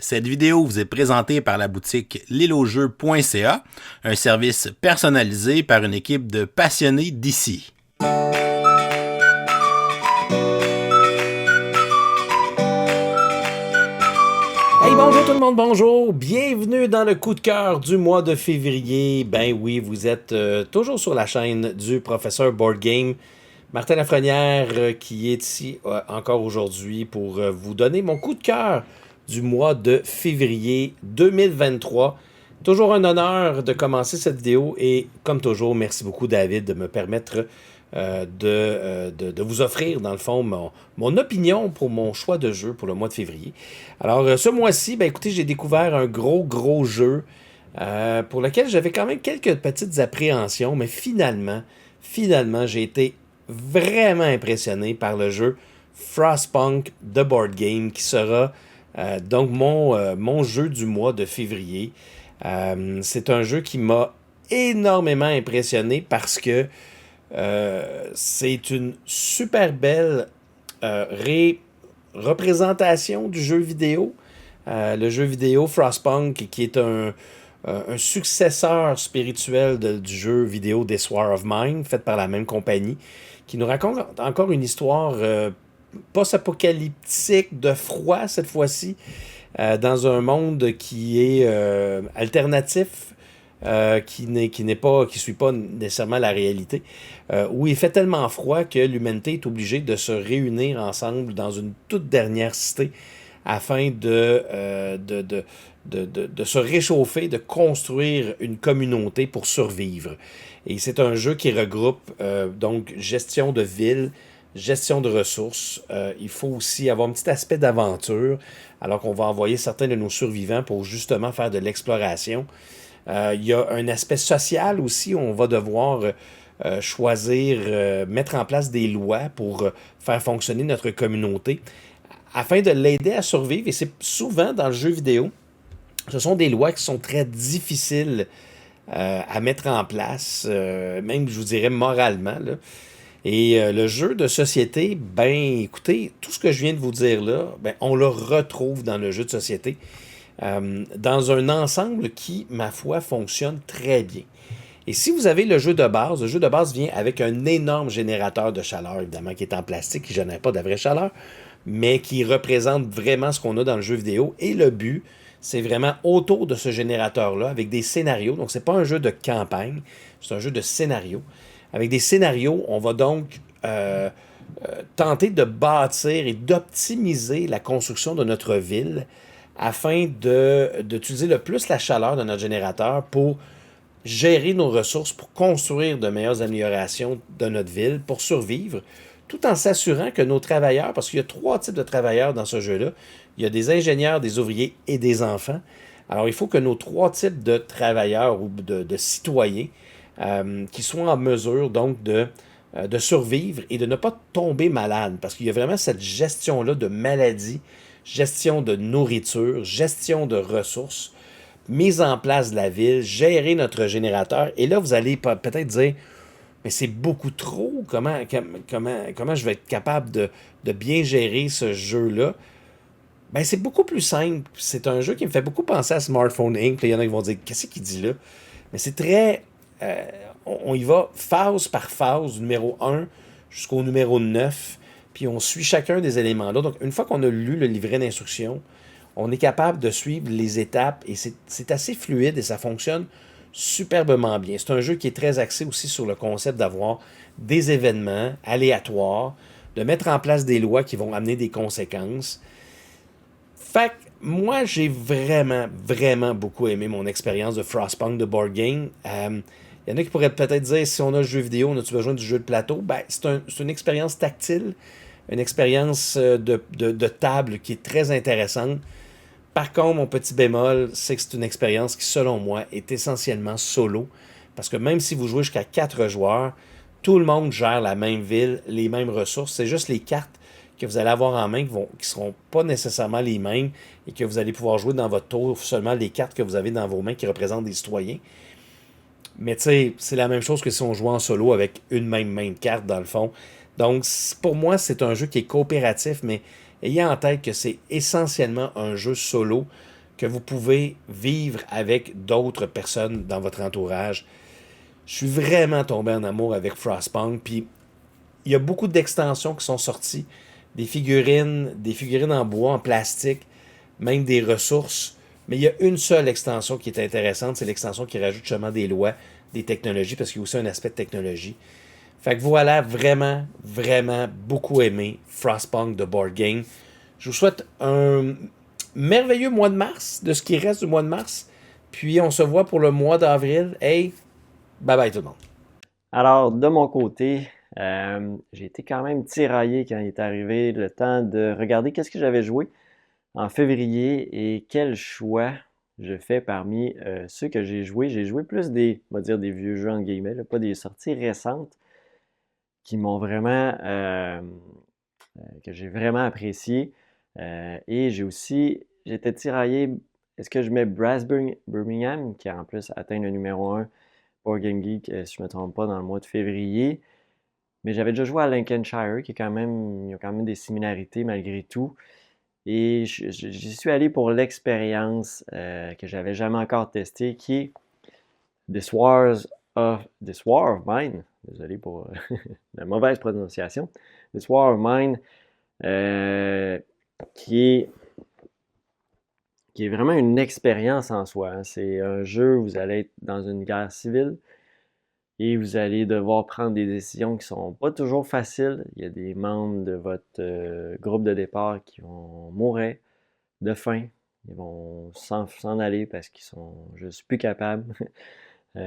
Cette vidéo vous est présentée par la boutique lilojeu.ca, un service personnalisé par une équipe de passionnés d'ici. Hey, bonjour tout le monde, bonjour! Bienvenue dans le coup de cœur du mois de février. Ben oui, vous êtes toujours sur la chaîne du professeur Board Game. Martin Lafrenière qui est ici encore aujourd'hui pour vous donner mon coup de cœur du mois de février 2023. Toujours un honneur de commencer cette vidéo et comme toujours, merci beaucoup David de me permettre de vous offrir dans le fond mon opinion pour mon choix de jeu pour le mois de février. Alors ce mois-ci, ben écoutez, j'ai découvert un gros jeu pour lequel j'avais quand même quelques petites appréhensions, mais finalement, j'ai été vraiment impressionné par le jeu Frostpunk The Board Game qui sera donc mon jeu du mois de février. C'est un jeu qui m'a énormément impressionné parce que c'est une super belle représentation du jeu vidéo. Le jeu vidéo Frostpunk qui est un successeur spirituel du jeu vidéo This War of Mine, fait par la même compagnie, qui nous raconte encore une histoire post-apocalyptique de froid cette fois-ci, dans un monde qui est alternatif, qui suit pas nécessairement la réalité, où il fait tellement froid que l'humanité est obligée de se réunir ensemble dans une toute dernière cité afin de se réchauffer, de construire une communauté pour survivre. Et c'est un jeu qui regroupe donc gestion de ville, gestion de ressources. Il faut aussi avoir un petit aspect d'aventure, alors qu'on va envoyer certains de nos survivants pour justement faire de l'exploration. Il y a un aspect social aussi, où on va devoir choisir, mettre en place des lois pour faire fonctionner notre communauté, afin de l'aider à survivre. Et c'est souvent dans le jeu vidéo, ce sont des lois qui sont très difficiles à mettre en place, même, je vous dirais, moralement, là. Et le jeu de société, ben, écoutez, tout ce que je viens de vous dire là, ben, on le retrouve dans le jeu de société, dans un ensemble qui, ma foi, fonctionne très bien. Et si vous avez le jeu de base vient avec un énorme générateur de chaleur, évidemment, qui est en plastique, qui ne génère pas de la vraie chaleur, mais qui représente vraiment ce qu'on a dans le jeu vidéo. Et le but, c'est vraiment autour de ce générateur-là, avec des scénarios. Donc, ce n'est pas un jeu de campagne, c'est un jeu de scénario. Avec des scénarios, on va donc tenter de bâtir et d'optimiser la construction de notre ville afin d'utiliser le plus la chaleur de notre générateur pour gérer nos ressources, pour construire de meilleures améliorations de notre ville, pour survivre, tout en s'assurant que nos travailleurs, parce qu'il y a 3 types de travailleurs dans ce jeu-là, il y a des ingénieurs, des ouvriers et des enfants. Alors, il faut que nos 3 types de travailleurs ou de citoyens qui soient en mesure donc de survivre et de ne pas tomber malade, parce qu'il y a vraiment cette gestion-là de maladie, gestion de nourriture, gestion de ressources, mise en place de la ville, gérer notre générateur. Et là, vous allez peut-être dire, mais c'est beaucoup trop, comment je vais être capable de bien gérer ce jeu-là? Ben, c'est beaucoup plus simple. C'est un jeu qui me fait beaucoup penser à Smartphone Inc. Il y en a qui vont dire, qu'est-ce qu'il dit là? Mais c'est très... on y va phase par phase, du numéro 1 jusqu'au numéro 9, puis on suit chacun des éléments-là. Donc, une fois qu'on a lu le livret d'instruction, on est capable de suivre les étapes et c'est assez fluide et ça fonctionne superbement bien. C'est un jeu qui est très axé aussi sur le concept d'avoir des événements aléatoires, de mettre en place des lois qui vont amener des conséquences. Fait que moi, j'ai vraiment beaucoup aimé mon expérience de Frostpunk de Board Game. Il y en a qui pourraient peut-être dire, si on a le jeu vidéo, on a-tu besoin du jeu de plateau? Ben, c'est une expérience tactile, une expérience de table qui est très intéressante. Par contre, mon petit bémol, c'est que c'est une expérience qui, selon moi, est essentiellement solo. Parce que même si vous jouez jusqu'à 4 joueurs, tout le monde gère la même ville, les mêmes ressources. C'est juste les cartes que vous allez avoir en main qui ne seront pas nécessairement les mêmes et que vous allez pouvoir jouer dans votre tour seulement les cartes que vous avez dans vos mains qui représentent des citoyens. Mais tu sais, c'est la même chose que si on jouait en solo avec une même main de carte dans le fond. Donc, pour moi, c'est un jeu qui est coopératif, mais ayez en tête que c'est essentiellement un jeu solo que vous pouvez vivre avec d'autres personnes dans votre entourage. Je suis vraiment tombé en amour avec Frostpunk, puis il y a beaucoup d'extensions qui sont sorties, des figurines en bois, en plastique, même des ressources. Mais il y a une seule extension qui est intéressante, c'est l'extension qui rajoute justement des lois, des technologies, parce qu'il y a aussi un aspect de technologie. Fait que voilà, vraiment, vraiment beaucoup aimé Frostpunk de Board Game. Je vous souhaite un merveilleux mois de mars, de ce qui reste du mois de mars. Puis on se voit pour le mois d'avril. Hey, bye bye tout le monde. Alors, de mon côté, j'ai été quand même tiraillé quand il est arrivé le temps de regarder qu'est-ce que j'avais joué en février et quel choix je fais parmi ceux que j'ai joués. J'ai joué plus on va dire des vieux jeux entre guillemets, là, pas des sorties récentes qui m'ont vraiment, que j'ai vraiment apprécié. Et j'étais tiraillé, est-ce que je mets Brass Birmingham, qui a en plus atteint le numéro 1 Board Game Geek, si je ne me trompe pas, dans le mois de février. Mais j'avais déjà joué à Lincolnshire, il y a quand même des similarités malgré tout. Et j'y suis allé pour l'expérience que j'avais jamais encore testée, qui est This War of Mine. Désolé pour la mauvaise prononciation. This War of Mine, qui est vraiment une expérience en soi, hein. C'est un jeu où vous allez être dans une guerre civile et vous allez devoir prendre des décisions qui sont pas toujours faciles. Il y a des membres de votre groupe de départ qui vont mourir de faim. Ils vont s'en aller parce qu'ils sont juste plus capables. Il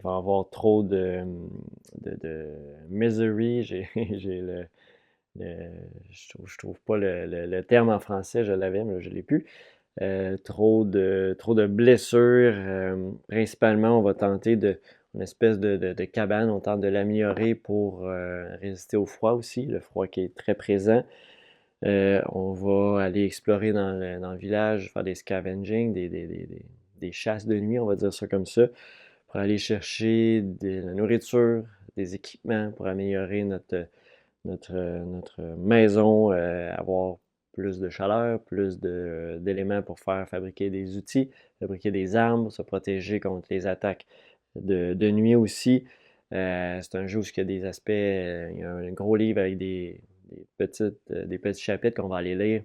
va y avoir trop de misery. Je trouve pas le terme en français, je l'avais, mais là, je l'ai plus. Trop de blessures. Principalement, on va tenter une espèce de cabane, on tente de l'améliorer pour résister au froid aussi, le froid qui est très présent. On va aller explorer dans le village, faire des scavenging, des chasses de nuit, on va dire ça comme ça, pour aller chercher de la nourriture, des équipements pour améliorer notre maison, avoir plus de chaleur, plus d'éléments pour faire fabriquer des outils, fabriquer des armes, se protéger contre les attaques de nuit aussi. C'est un jeu où il y a des aspects, il y a un gros livre avec des petits chapitres qu'on va aller lire,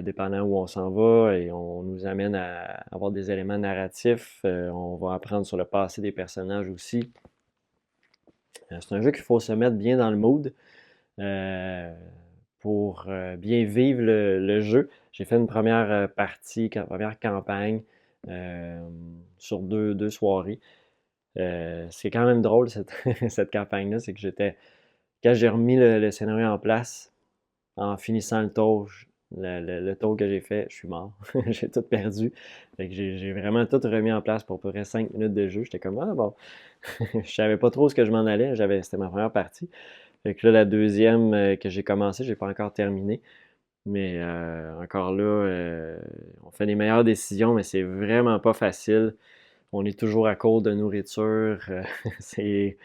dépendant où on s'en va, et on nous amène à avoir des éléments narratifs. On va apprendre sur le passé des personnages aussi. C'est un jeu qu'il faut se mettre bien dans le mood pour bien vivre le jeu. J'ai fait une première partie, première campagne sur deux soirées. C'est quand même drôle cette campagne-là, c'est que quand j'ai remis le scénario en place, en finissant le tour que j'ai fait, je suis mort. J'ai tout perdu. Fait que j'ai vraiment tout remis en place pour à peu près 5 minutes de jeu. J'étais comme, ah bon, je savais pas trop ce que je m'en allais. C'était ma première partie. Fait que là, la deuxième que j'ai commencé, j'ai pas encore terminé. Mais encore là, on fait les meilleures décisions, mais c'est vraiment pas facile. On est toujours à court de nourriture. C'est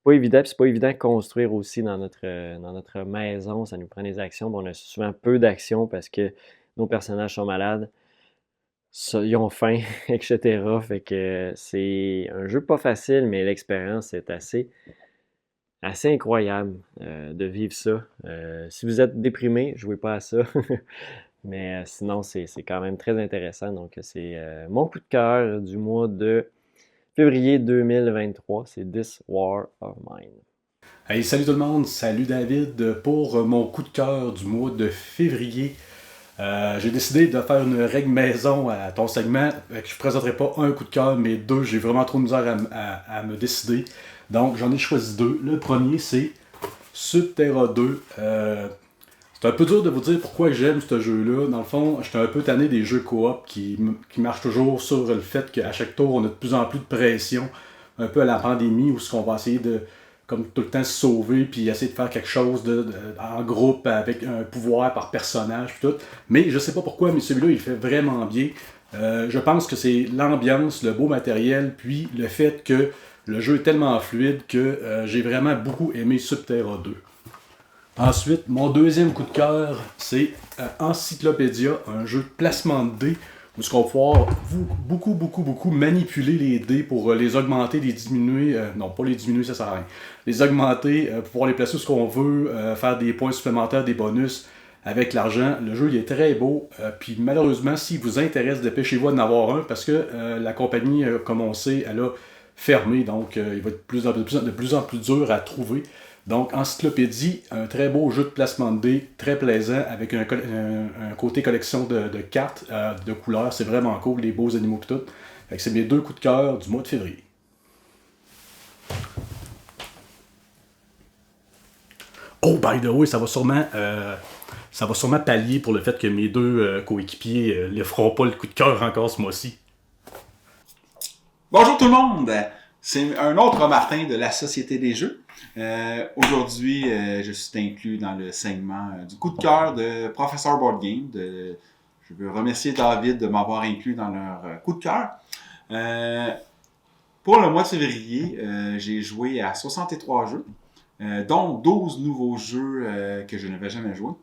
pas évident, puis c'est pas évident de construire aussi dans notre maison. Ça nous prend des actions. Bon, on a souvent peu d'actions parce que nos personnages sont malades, ils ont faim, etc. Fait que c'est un jeu pas facile, mais l'expérience est assez incroyable de vivre ça. Si vous êtes déprimé, jouez pas à ça. Mais sinon, c'est quand même très intéressant. Donc, c'est mon coup de cœur du mois de février 2023. C'est This War of Mine. Hey, salut tout le monde, salut David. Pour mon coup de cœur du mois de février, j'ai décidé de faire une règle maison à ton segment. Je ne présenterai pas un coup de cœur, mais deux. J'ai vraiment trop de misère à me décider. Donc j'en ai choisi deux. Le premier, c'est Subterra 2. C'est un peu dur de vous dire pourquoi j'aime ce jeu-là. Dans le fond, j'étais un peu tanné des jeux coop qui marchent toujours sur le fait qu'à chaque tour, on a de plus en plus de pression. Un peu à la pandémie, où on va essayer de, comme tout le temps, se sauver puis essayer de faire quelque chose en groupe avec un pouvoir par personnage puis tout. Mais je sais pas pourquoi, mais celui-là, il fait vraiment bien. Je pense que c'est l'ambiance, le beau matériel, puis le fait que le jeu est tellement fluide que j'ai vraiment beaucoup aimé Subterra 2. Ensuite, mon deuxième coup de cœur, c'est Encyclopédia, un jeu de placement de dés où on va pouvoir beaucoup manipuler les dés pour les augmenter, les diminuer. Non, pas les diminuer, ça sert à rien. Les augmenter, pour pouvoir les placer où ce qu'on veut, faire des points supplémentaires, des bonus avec l'argent. Le jeu il est très beau. Puis malheureusement, s'il vous intéresse, dépêchez-vous d'en avoir un parce que la compagnie, comme on sait, elle a fermé. Donc il va être de plus en plus dur à trouver. Donc, Encyclopédie, un très beau jeu de placement de dés, très plaisant, avec un côté collection de cartes, de couleurs. C'est vraiment cool, les beaux animaux et tout. Fait que c'est mes 2 coups de cœur du mois de février. Oh, by the way, ça va sûrement pallier pour le fait que mes 2 coéquipiers ne feront pas le coup de cœur encore ce mois-ci. Bonjour tout le monde! C'est un autre Martin de la Société des Jeux. Aujourd'hui, je suis inclus dans le segment du coup de cœur de Professeur Board Game. Je veux remercier David de m'avoir inclus dans leur coup de cœur. Pour le mois de février, j'ai joué à 63 jeux, dont 12 nouveaux jeux que je n'avais jamais joués.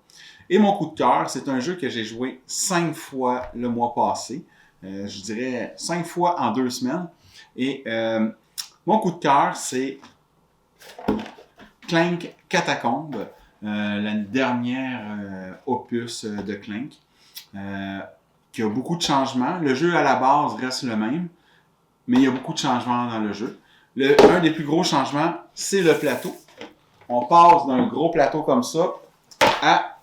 Et mon coup de cœur, c'est un jeu que j'ai joué 5 fois le mois passé. Je dirais 5 fois en 2 semaines. Et mon coup de cœur, c'est Clank Catacombs, la dernière opus de Clank, qui a beaucoup de changements. Le jeu à la base reste le même, mais il y a beaucoup de changements dans le jeu. Un des plus gros changements, c'est le plateau. On passe d'un gros plateau comme ça à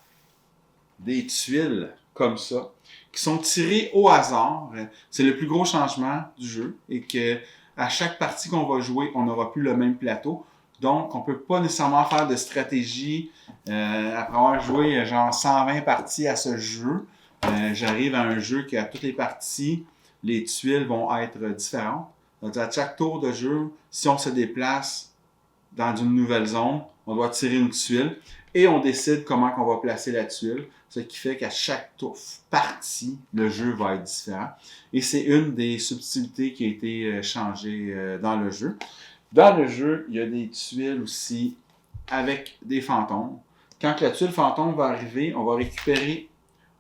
des tuiles comme ça, qui sont tirées au hasard. C'est le plus gros changement du jeu et que à chaque partie qu'on va jouer, on n'aura plus le même plateau. Donc, on ne peut pas nécessairement faire de stratégie après avoir joué genre 120 parties à ce jeu. J'arrive à un jeu qui, à toutes les parties, les tuiles vont être différentes. Donc, à chaque tour de jeu, si on se déplace dans une nouvelle zone, on doit tirer une tuile et on décide comment on va placer la tuile. Ce qui fait qu'à chaque partie, le jeu va être différent. Et c'est une des subtilités qui a été changée dans le jeu. Dans le jeu, il y a des tuiles aussi avec des fantômes. Quand la tuile fantôme va arriver, on va récupérer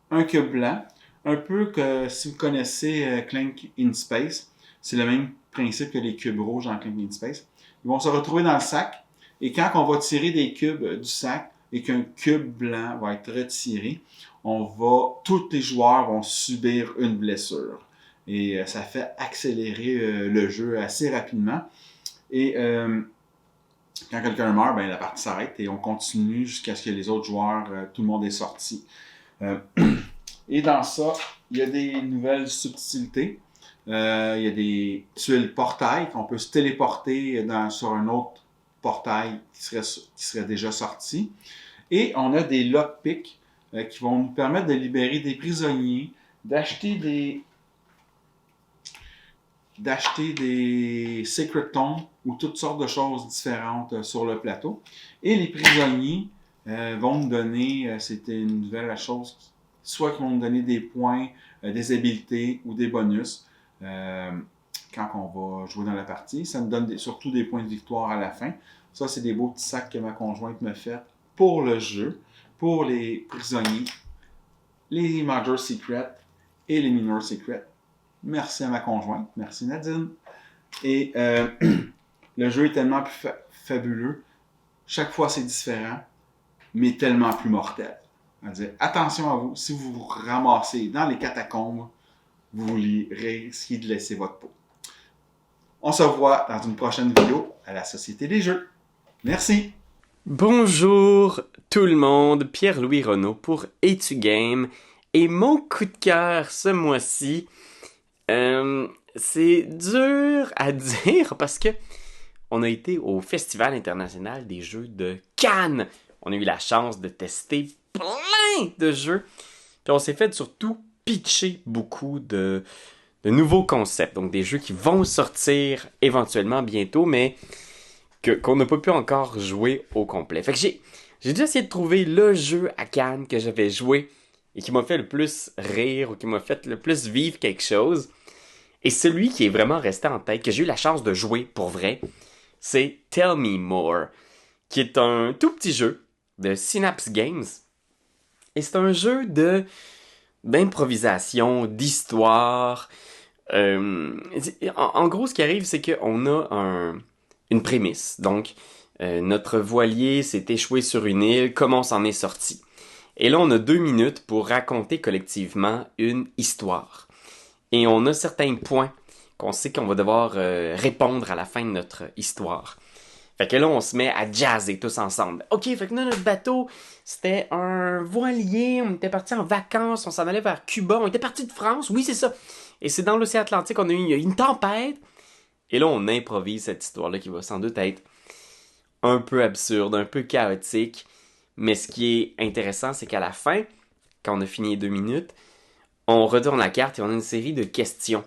un cube blanc. Un peu que si vous connaissez Clank in Space, c'est le même principe que les cubes rouges dans Clank in Space. Ils vont se retrouver dans le sac. Et quand on va tirer des cubes du sac, et qu'un cube blanc va être retiré, tous les joueurs vont subir une blessure. Et ça fait accélérer le jeu assez rapidement. Et quand quelqu'un meurt, la partie s'arrête et on continue jusqu'à ce que les autres joueurs, tout le monde est sorti. Et dans ça, il y a des nouvelles subtilités. Il y a des tuiles portails qu'on peut se téléporter sur un autre portail qui serait déjà sorti. Et on a des lockpicks qui vont nous permettre de libérer des prisonniers, d'acheter des secret tomes ou toutes sortes de choses différentes sur le plateau. Et les prisonniers vont nous donner, c'était une nouvelle chose, soit qu'ils vont nous donner des points, des habiletés ou des bonus quand on va jouer dans la partie. Ça nous donne surtout des points de victoire à la fin. Ça, c'est des beaux petits sacs que ma conjointe me fait pour le jeu, pour les prisonniers, les Major Secrets et les Minor Secrets. Merci à ma conjointe. Merci Nadine. Et le jeu est tellement plus fabuleux. Chaque fois, c'est différent, mais tellement plus mortel. C'est-à-dire, attention à vous. Si vous vous ramassez dans les catacombes, vous risquez de laisser votre peau. On se voit dans une prochaine vidéo à la Société des Jeux. Merci. Bonjour tout le monde, Pierre-Louis Renaud pour A2Game. Et mon coup de cœur ce mois-ci, c'est dur à dire parce que on a été au Festival international des jeux de Cannes. On a eu la chance de tester plein de jeux. Puis on s'est fait surtout pitcher beaucoup de nouveaux concepts. Donc des jeux qui vont sortir éventuellement bientôt, mais qu'on n'a pas pu encore jouer au complet. Fait que j'ai déjà essayé de trouver le jeu à Cannes que j'avais joué et qui m'a fait le plus rire ou qui m'a fait le plus vivre quelque chose. Et celui qui est vraiment resté en tête, que j'ai eu la chance de jouer pour vrai, c'est Tell Me More, qui est un tout petit jeu de Synapse Games. Et c'est un jeu d'improvisation, d'histoire. En gros, ce qui arrive, c'est qu'on a une prémisse. Donc, notre voilier s'est échoué sur une île, comment on s'en est sorti? Et là, on a 2 minutes pour raconter collectivement une histoire. Et on a certains points qu'on sait qu'on va devoir répondre à la fin de notre histoire. Fait que là, on se met à jazzer tous ensemble. OK, fait que là, notre bateau, c'était un voilier, on était parti en vacances, on s'en allait vers Cuba, on était parti de France, oui, c'est ça. Et c'est dans l'océan Atlantique, on a eu une tempête. Et là, on improvise cette histoire-là qui va sans doute être un peu absurde, un peu chaotique. Mais ce qui est intéressant, c'est qu'à la fin, quand on a fini les 2 minutes, on retourne la carte et on a une série de questions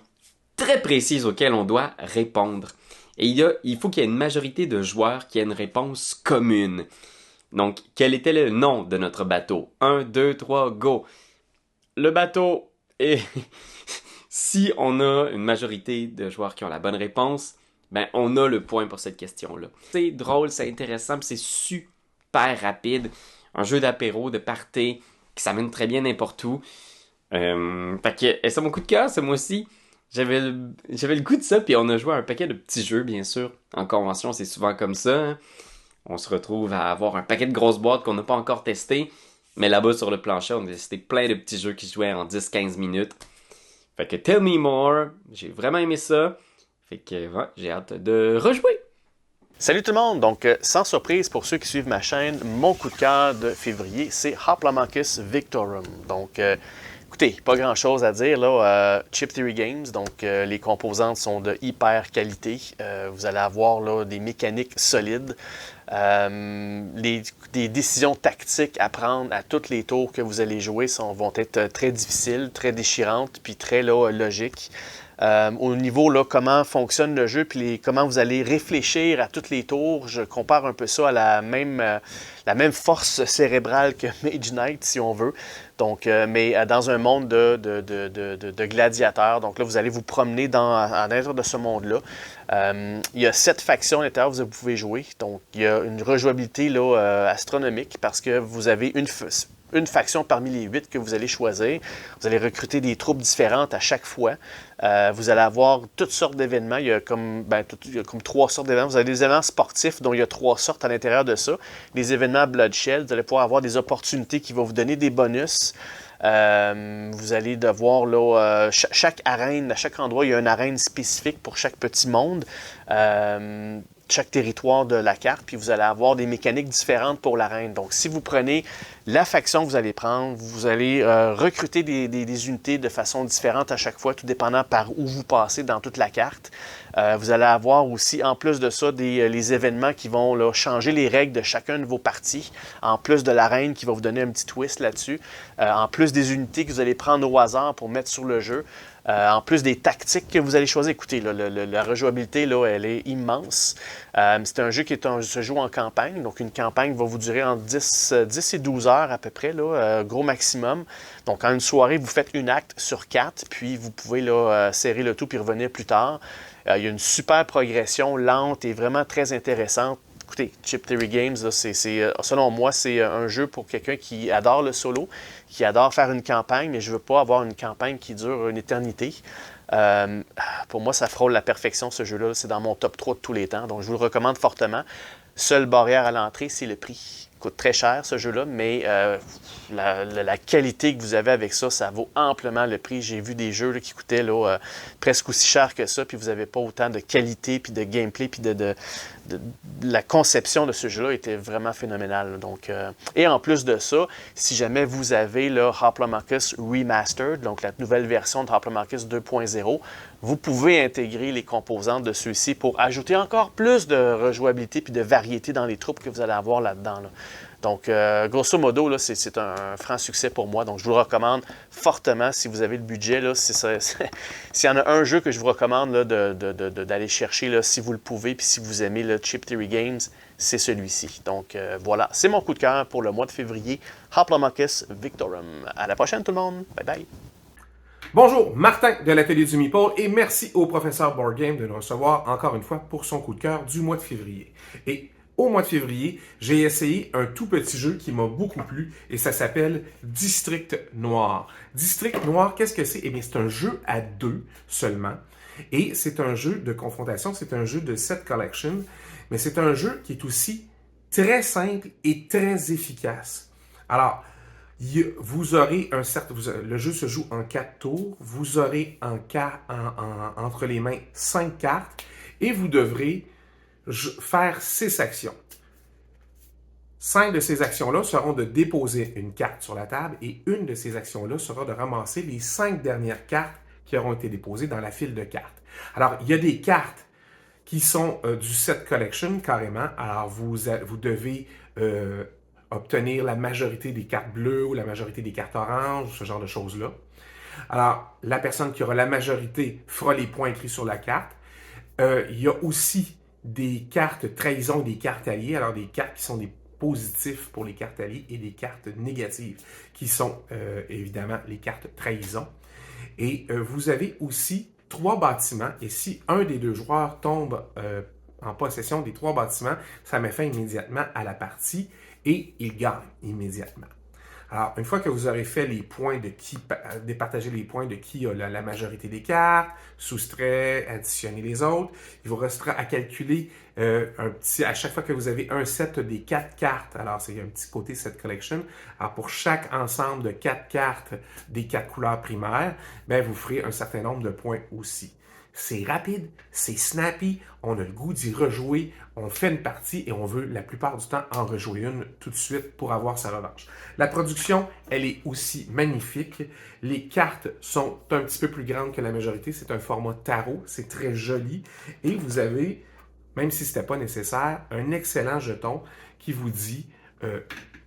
très précises auxquelles on doit répondre. Et il faut qu'il y ait une majorité de joueurs qui aient une réponse commune. Donc, quel était le nom de notre bateau? 1, 2, 3, go! Le bateau est... Si on a une majorité de joueurs qui ont la bonne réponse, ben on a le point pour cette question-là. C'est drôle, c'est intéressant, c'est super rapide. Un jeu d'apéro, de party, qui s'amène très bien n'importe où. Fait que c'est mon coup de cœur ce mois-ci. J'avais le goût de ça, puis on a joué à un paquet de petits jeux, bien sûr. En convention, c'est souvent comme ça. Hein. On se retrouve à avoir un paquet de grosses boîtes qu'on n'a pas encore testé. Mais là-bas, sur le plancher, on a testé plein de petits jeux qui jouaient en 10-15 minutes. Fait que Tell Me More, j'ai vraiment aimé ça. Fait que ouais, j'ai hâte de rejouer. Salut tout le monde! Donc, sans surprise pour ceux qui suivent ma chaîne, mon coup de cœur de février, c'est Hoplomachus Victorum. Donc, écoutez, pas grand chose à dire là. Chip Theory Games, donc les composantes sont de hyper qualité. Vous allez avoir là, des mécaniques solides. Des décisions tactiques à prendre à tous les tours que vous allez jouer vont être très difficiles, très déchirantes, puis très là, logiques. Au niveau là, comment fonctionne le jeu, puis comment vous allez réfléchir à tous les tours, je compare un peu ça à la même force cérébrale que Mage Knight, si on veut. Donc, mais dans un monde de gladiateurs. Donc là, vous allez vous promener à l'intérieur de ce monde-là. Il y a 7 factions à l'intérieur que vous pouvez jouer. Donc, il y a une rejouabilité là, astronomique parce que vous avez une faction parmi les 8 que vous allez choisir. Vous allez recruter des troupes différentes à chaque fois. Vous allez avoir toutes sortes d'événements. Il y a comme 3 sortes d'événements. Vous avez des événements sportifs dont il y a 3 sortes à l'intérieur de ça. Les événements Bloodshed, vous allez pouvoir avoir des opportunités qui vont vous donner des bonus. Vous allez devoir, là, chaque arène, à chaque endroit, il y a une arène spécifique pour chaque petit monde. Chaque territoire de la carte, puis vous allez avoir des mécaniques différentes pour l'arène. Donc, si vous prenez la faction que vous allez prendre, vous allez recruter des unités de façon différente à chaque fois, tout dépendant par où vous passez dans toute la carte. Vous allez avoir aussi, en plus de ça, les événements qui vont là, changer les règles de chacun de vos parties, en plus de l'arène qui va vous donner un petit twist là-dessus, en plus des unités que vous allez prendre au hasard pour mettre sur le jeu. En plus des tactiques que vous allez choisir, écoutez, là, la rejouabilité, là, elle est immense. C'est un jeu qui se joue en campagne. Donc, une campagne va vous durer entre 10 et 12 heures à peu près, là, gros maximum. Donc, en une soirée, vous faites une acte sur 4, puis vous pouvez là, serrer le tout puis revenir plus tard. Il y a une super progression lente et vraiment très intéressante. Écoutez, Chip Theory Games, là, selon moi, c'est un jeu pour quelqu'un qui adore le solo, qui adore faire une campagne, mais je ne veux pas avoir une campagne qui dure une éternité. Pour moi, ça frôle la perfection, ce jeu-là. C'est dans mon top 3 de tous les temps, donc je vous le recommande fortement. Seule barrière à l'entrée, c'est le prix. Il coûte très cher, ce jeu-là, mais la qualité que vous avez avec ça, ça vaut amplement le prix. J'ai vu des jeux là, qui coûtaient là, presque aussi cher que ça, puis vous n'avez pas autant de qualité, puis de gameplay, puis la conception de ce jeu-là était vraiment phénoménale. Donc, et en plus de ça, si jamais vous avez le Hoplomachus Remastered, donc la nouvelle version de Hoplomachus 2.0, vous pouvez intégrer les composantes de ceux-ci pour ajouter encore plus de rejouabilité puis de variété dans les troupes que vous allez avoir là-dedans. Là. Donc, grosso modo, là, c'est un franc succès pour moi. Donc, je vous le recommande fortement si vous avez le budget. S'il y en a un jeu que je vous recommande là, d'aller chercher, là, si vous le pouvez, puis si vous aimez le Chip Theory Games, c'est celui-ci. Donc, voilà, c'est mon coup de cœur pour le mois de février. Hoplomachus Victorum. À la prochaine, tout le monde. Bye bye. Bonjour, Martin de l'Atelier du Meeple et merci au professeur Board Game de nous recevoir encore une fois pour son coup de cœur du mois de février. Et au mois de février, j'ai essayé un tout petit jeu qui m'a beaucoup plu et ça s'appelle District Noir. District Noir, qu'est-ce que c'est? Eh bien, c'est un jeu à 2 seulement et c'est un jeu de confrontation, c'est un jeu de set collection, mais c'est un jeu qui est aussi très simple et très efficace. Alors, vous aurez le jeu se joue en 4 tours, vous aurez entre les mains 5 cartes et vous devrez faire 6 actions. 5 de ces actions-là seront de déposer une carte sur la table et une de ces actions-là sera de ramasser les 5 dernières cartes qui auront été déposées dans la file de cartes. Alors, il y a des cartes qui sont du set collection carrément. Alors, vous devez obtenir la majorité des cartes bleues ou la majorité des cartes oranges, ce genre de choses-là. Alors, la personne qui aura la majorité fera les points écrits sur la carte. Il y a aussi des cartes trahison et des cartes alliées. Alors, des cartes qui sont des positifs pour les cartes alliées et des cartes négatives qui sont évidemment les cartes trahison. Et vous avez aussi 3 bâtiments et si un des 2 joueurs tombe en possession des 3 bâtiments, ça met fin immédiatement à la partie et il gagne immédiatement. Alors, une fois que vous aurez fait les points départager les points de qui a la majorité des cartes, soustrait, additionner les autres, il vous restera à calculer à chaque fois que vous avez un set des 4 cartes, alors c'est un petit côté set collection, alors pour chaque ensemble de 4 cartes des 4 couleurs primaires, bien, vous ferez un certain nombre de points aussi. C'est rapide, c'est snappy, on a le goût d'y rejouer, on fait une partie et on veut la plupart du temps en rejouer une tout de suite pour avoir sa revanche. La production, elle est aussi magnifique. Les cartes sont un petit peu plus grandes que la majorité. C'est un format tarot, c'est très joli. Et vous avez, même si ce n'était pas nécessaire, un excellent jeton qui vous dit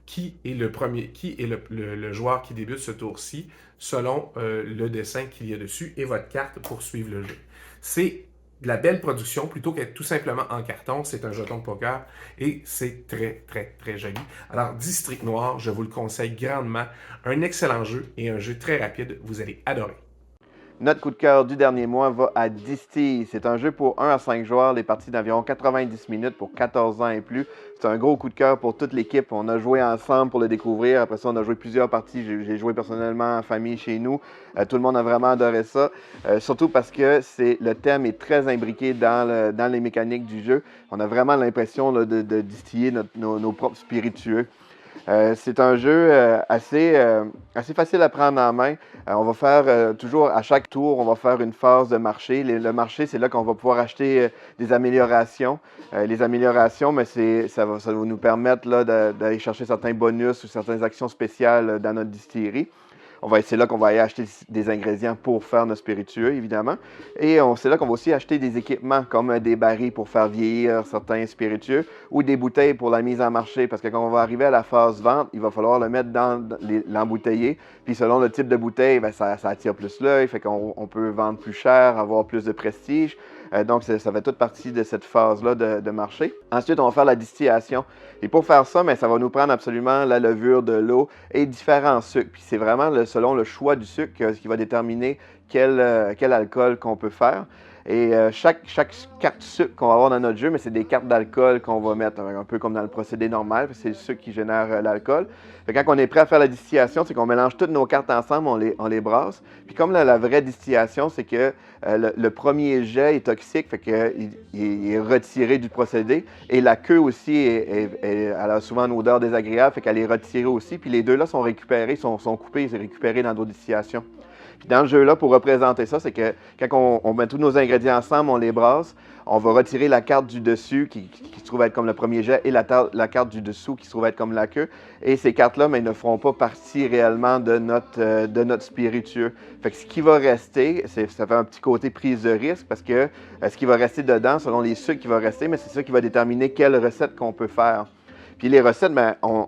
qui est le joueur qui débute ce tour-ci selon le dessin qu'il y a dessus et votre carte pour suivre le jeu. C'est de la belle production plutôt qu'être tout simplement en carton. C'est un jeton de poker et c'est très, très, très joli. Alors, District Noir, je vous le conseille grandement. Un excellent jeu et un jeu très rapide. Vous allez adorer. Notre coup de cœur du dernier mois va à Disty. C'est un jeu pour 1 à 5 joueurs, les parties d'environ 90 minutes pour 14 ans et plus. C'est un gros coup de cœur pour toute l'équipe. On a joué ensemble pour le découvrir. Après ça, on a joué plusieurs parties. J'ai joué personnellement en famille chez nous. Tout le monde a vraiment adoré ça. Surtout parce que le thème est très imbriqué dans les mécaniques du jeu. On a vraiment l'impression de distiller nos propres spiritueux. C'est un jeu assez facile à prendre en main. On va faire toujours, à chaque tour, on va faire une phase de marché. Le marché, c'est là qu'on va pouvoir acheter des améliorations. Les améliorations, mais ça va nous permettre d'aller chercher certains bonus ou certaines actions spéciales dans notre distillerie. C'est là qu'on va aller acheter des ingrédients pour faire nos spiritueux, évidemment. Et c'est là qu'on va aussi acheter des équipements comme des barils pour faire vieillir certains spiritueux ou des bouteilles pour la mise en marché. Parce que quand on va arriver à la phase vente, il va falloir le mettre dans l'embouteiller. Puis selon le type de bouteille, bien, ça attire plus l'œil, fait qu'on peut vendre plus cher, avoir plus de prestige. Donc, ça fait toute partie de cette phase-là de marché. Ensuite, on va faire la distillation. Et pour faire ça, ça va nous prendre absolument la levure de l'eau et différents sucres. Puis c'est vraiment selon le choix du sucre qui va déterminer quel alcool qu'on peut faire. Et chaque carte sucre qu'on va avoir dans notre jeu, mais c'est des cartes d'alcool qu'on va mettre, un peu comme dans le procédé normal, c'est le sucre qui génère l'alcool. Quand on est prêt à faire la distillation, c'est qu'on mélange toutes nos cartes ensemble, on les brasse. Puis comme la vraie distillation, c'est que le premier jet est toxique, fait qu'il est retiré du procédé. Et la queue aussi, elle a souvent une odeur désagréable, fait qu'elle est retirée aussi. Puis les deux là sont récupérés, sont coupés, c'est récupéré dans d'autres distillations. Puis dans le jeu-là, pour représenter ça, c'est que quand on met tous nos ingrédients ensemble, on les brasse, on va retirer la carte du dessus qui se trouve être comme le premier jet et la carte du dessous qui se trouve être comme la queue. Et ces cartes-là, mais ne feront pas partie réellement de notre spiritueux. Fait que ce qui va rester, ça fait un petit côté prise de risque parce que ce qui va rester dedans, selon les sucres qui va rester, mais c'est ça qui va déterminer quelle recette qu'on peut faire. Puis les recettes,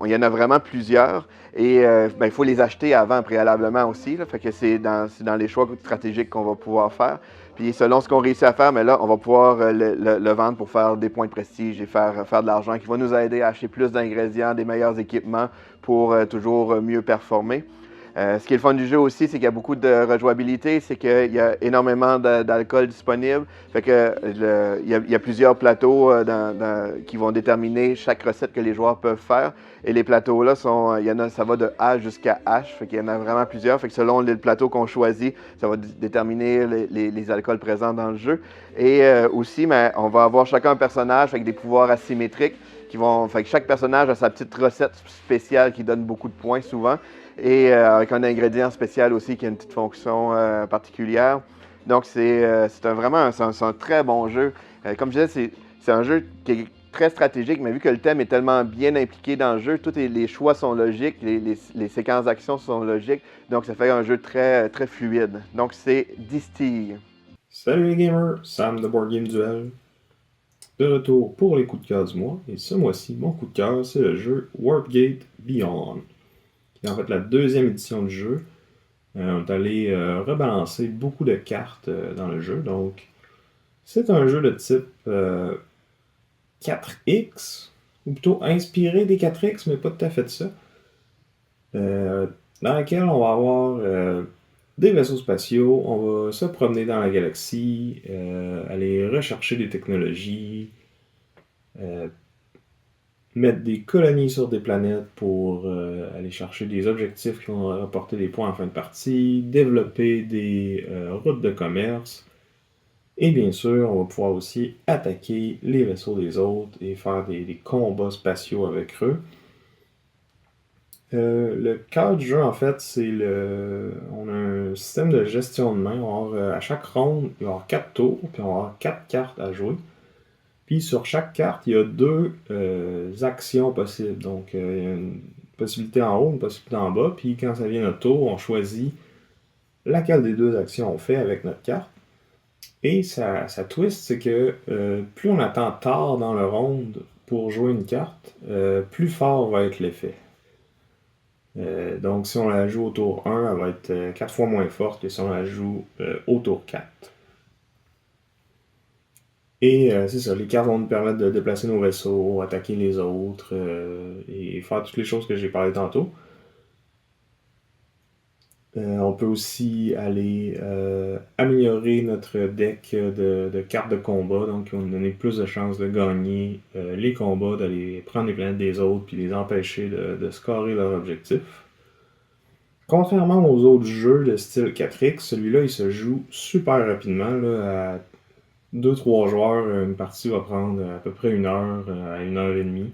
il y en a vraiment plusieurs et il faut les acheter avant, préalablement aussi. Là, fait que c'est dans les choix stratégiques qu'on va pouvoir faire. Puis selon ce qu'on réussit à faire, mais là, on va pouvoir le vendre pour faire des points de prestige et faire de l'argent qui va nous aider à acheter plus d'ingrédients, des meilleurs équipements pour toujours mieux performer. Ce qui est le fun du jeu aussi, c'est qu'il y a beaucoup de rejouabilité, c'est qu'il y a énormément d'alcool disponible. Fait que il y a plusieurs plateaux qui vont déterminer chaque recette que les joueurs peuvent faire. Et les plateaux-là, ça va de A jusqu'à H. Fait qu'il y en a vraiment plusieurs. Fait que selon le plateau qu'on choisit, ça va déterminer les alcools présents dans le jeu. Et aussi, on va avoir chacun un personnage avec des pouvoirs asymétriques. Fait que chaque personnage a sa petite recette spéciale qui donne beaucoup de points souvent. Et avec un ingrédient spécial aussi qui a une petite fonction particulière. Donc c'est un très bon jeu. Comme je disais, c'est un jeu qui est très stratégique, mais vu que le thème est tellement bien impliqué dans le jeu, tous les choix sont logiques, les séquences d'action sont logiques, donc ça fait un jeu très, très fluide. Donc c'est Distille. Salut les gamers, Sam de Board Game Duel. De retour pour les coups de cœur du mois, et ce mois-ci, mon coup de cœur, c'est le jeu Warpgate Beyond, qui est en fait la deuxième édition du jeu. On est allé rebalancer beaucoup de cartes dans le jeu, donc c'est un jeu de type 4X, ou plutôt inspiré des 4X, mais pas tout à fait de ça, dans lequel on va avoir des vaisseaux spatiaux, on va se promener dans la galaxie, aller rechercher des technologies, mettre des colonies sur des planètes pour aller chercher des objectifs qui vont rapporter des points en fin de partie, développer des routes de commerce, et bien sûr, on va pouvoir aussi attaquer les vaisseaux des autres et faire des combats spatiaux avec eux. Le cœur du jeu, en fait, on a un système de gestion de main. À chaque ronde, il va y avoir 4 tours, puis on va avoir 4 cartes à jouer. Puis sur chaque carte, il y a 2 actions possibles. Donc, il y a une possibilité en haut, une possibilité en bas. Puis quand ça vient notre tour, on choisit laquelle des 2 actions on fait avec notre carte. Et sa twist, c'est que plus on attend tard dans le round pour jouer une carte, plus fort va être l'effet. Donc, si on la joue au tour 1, elle va être 4 fois moins forte que si on la joue au tour 4. Et c'est ça, les cartes vont nous permettre de déplacer nos vaisseaux, attaquer les autres et faire toutes les choses que j'ai parlé tantôt. On peut aussi aller améliorer notre deck de cartes de combat, donc qui vont nous donner plus de chances de gagner les combats, d'aller prendre les planètes des autres, puis les empêcher de scorer leur objectif. Contrairement aux autres jeux de style 4X, celui-là il se joue super rapidement. Là, à 2-3 joueurs, une partie va prendre à peu près 1 heure à 1 heure et demie.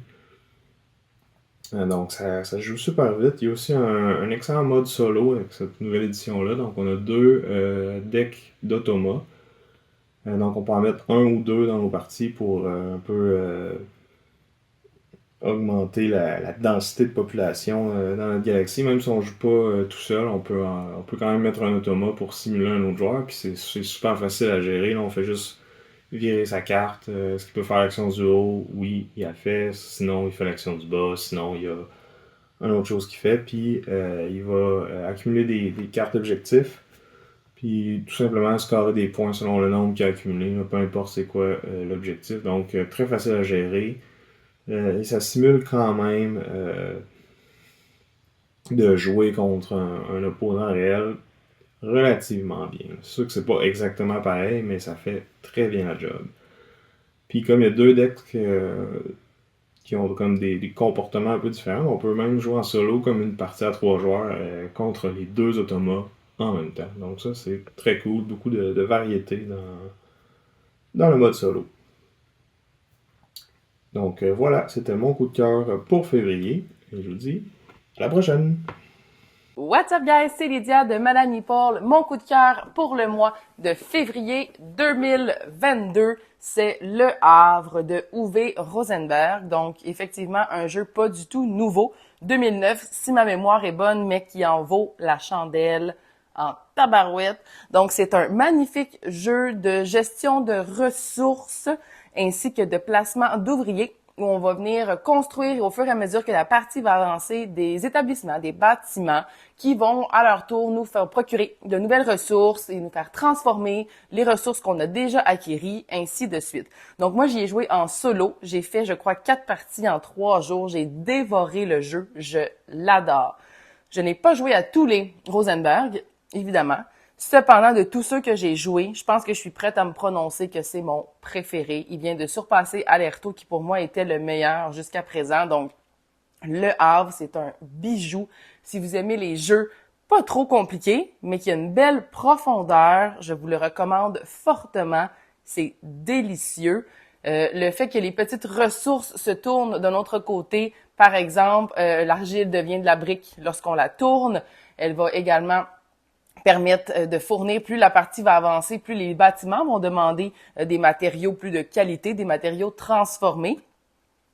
Donc ça se joue super vite. Il y a aussi un excellent mode solo avec cette nouvelle édition-là. Donc on a 2 decks d'automas. Donc on peut en mettre 1 ou 2 dans nos parties pour un peu augmenter la densité de population dans notre galaxie. Même si on joue pas tout seul, on peut quand même mettre un automa pour simuler un autre joueur. Puis c'est super facile à gérer. Là, on fait juste virer sa carte. Est-ce qu'il peut faire l'action du haut? Oui, il a fait. Sinon, il fait l'action du bas. Sinon, il y a une autre chose qu'il fait. Puis, il va accumuler des cartes objectifs. Puis, tout simplement, scorer des points selon le nombre qu'il a accumulé. Peu importe c'est quoi l'objectif. Donc, très facile à gérer. Et ça simule quand même de jouer contre un opposant réel relativement bien. C'est sûr que c'est pas exactement pareil, mais ça fait très bien la job. Puis comme il y a 2 decks qui ont comme des comportements un peu différents, on peut même jouer en solo comme une partie à 3 joueurs contre les 2 automas en même temps. Donc ça, c'est très cool. Beaucoup de variété dans le mode solo. Donc voilà, c'était mon coup de cœur pour février. Et je vous dis à la prochaine! What's up guys, c'est Lydia de Madame Nipple. Mon coup de cœur pour le mois de février 2022, c'est Le Havre de Uwe Rosenberg. Donc effectivement, un jeu pas du tout nouveau, 2009, si ma mémoire est bonne, mais qui en vaut la chandelle en tabarouette. Donc c'est un magnifique jeu de gestion de ressources ainsi que de placement d'ouvriers, où on va venir construire au fur et à mesure que la partie va avancer des établissements, des bâtiments qui vont à leur tour nous faire procurer de nouvelles ressources et nous faire transformer les ressources qu'on a déjà acquéries, ainsi de suite. Donc moi, j'y ai joué en solo. J'ai fait, je crois, 4 parties en 3 jours. J'ai dévoré le jeu. Je l'adore. Je n'ai pas joué à tous les Rosenberg, évidemment. Cependant, de tous ceux que j'ai joués, je pense que je suis prête à me prononcer que c'est mon préféré. Il vient de surpasser Alerto, qui pour moi était le meilleur jusqu'à présent. Donc, Le Havre, c'est un bijou. Si vous aimez les jeux pas trop compliqués, mais qui a une belle profondeur, je vous le recommande fortement. C'est délicieux. Le fait que les petites ressources se tournent d'un autre côté, par exemple, l'argile devient de la brique lorsqu'on la tourne. Elle va également permettre de fournir, plus la partie va avancer, plus les bâtiments vont demander des matériaux plus de qualité, des matériaux transformés.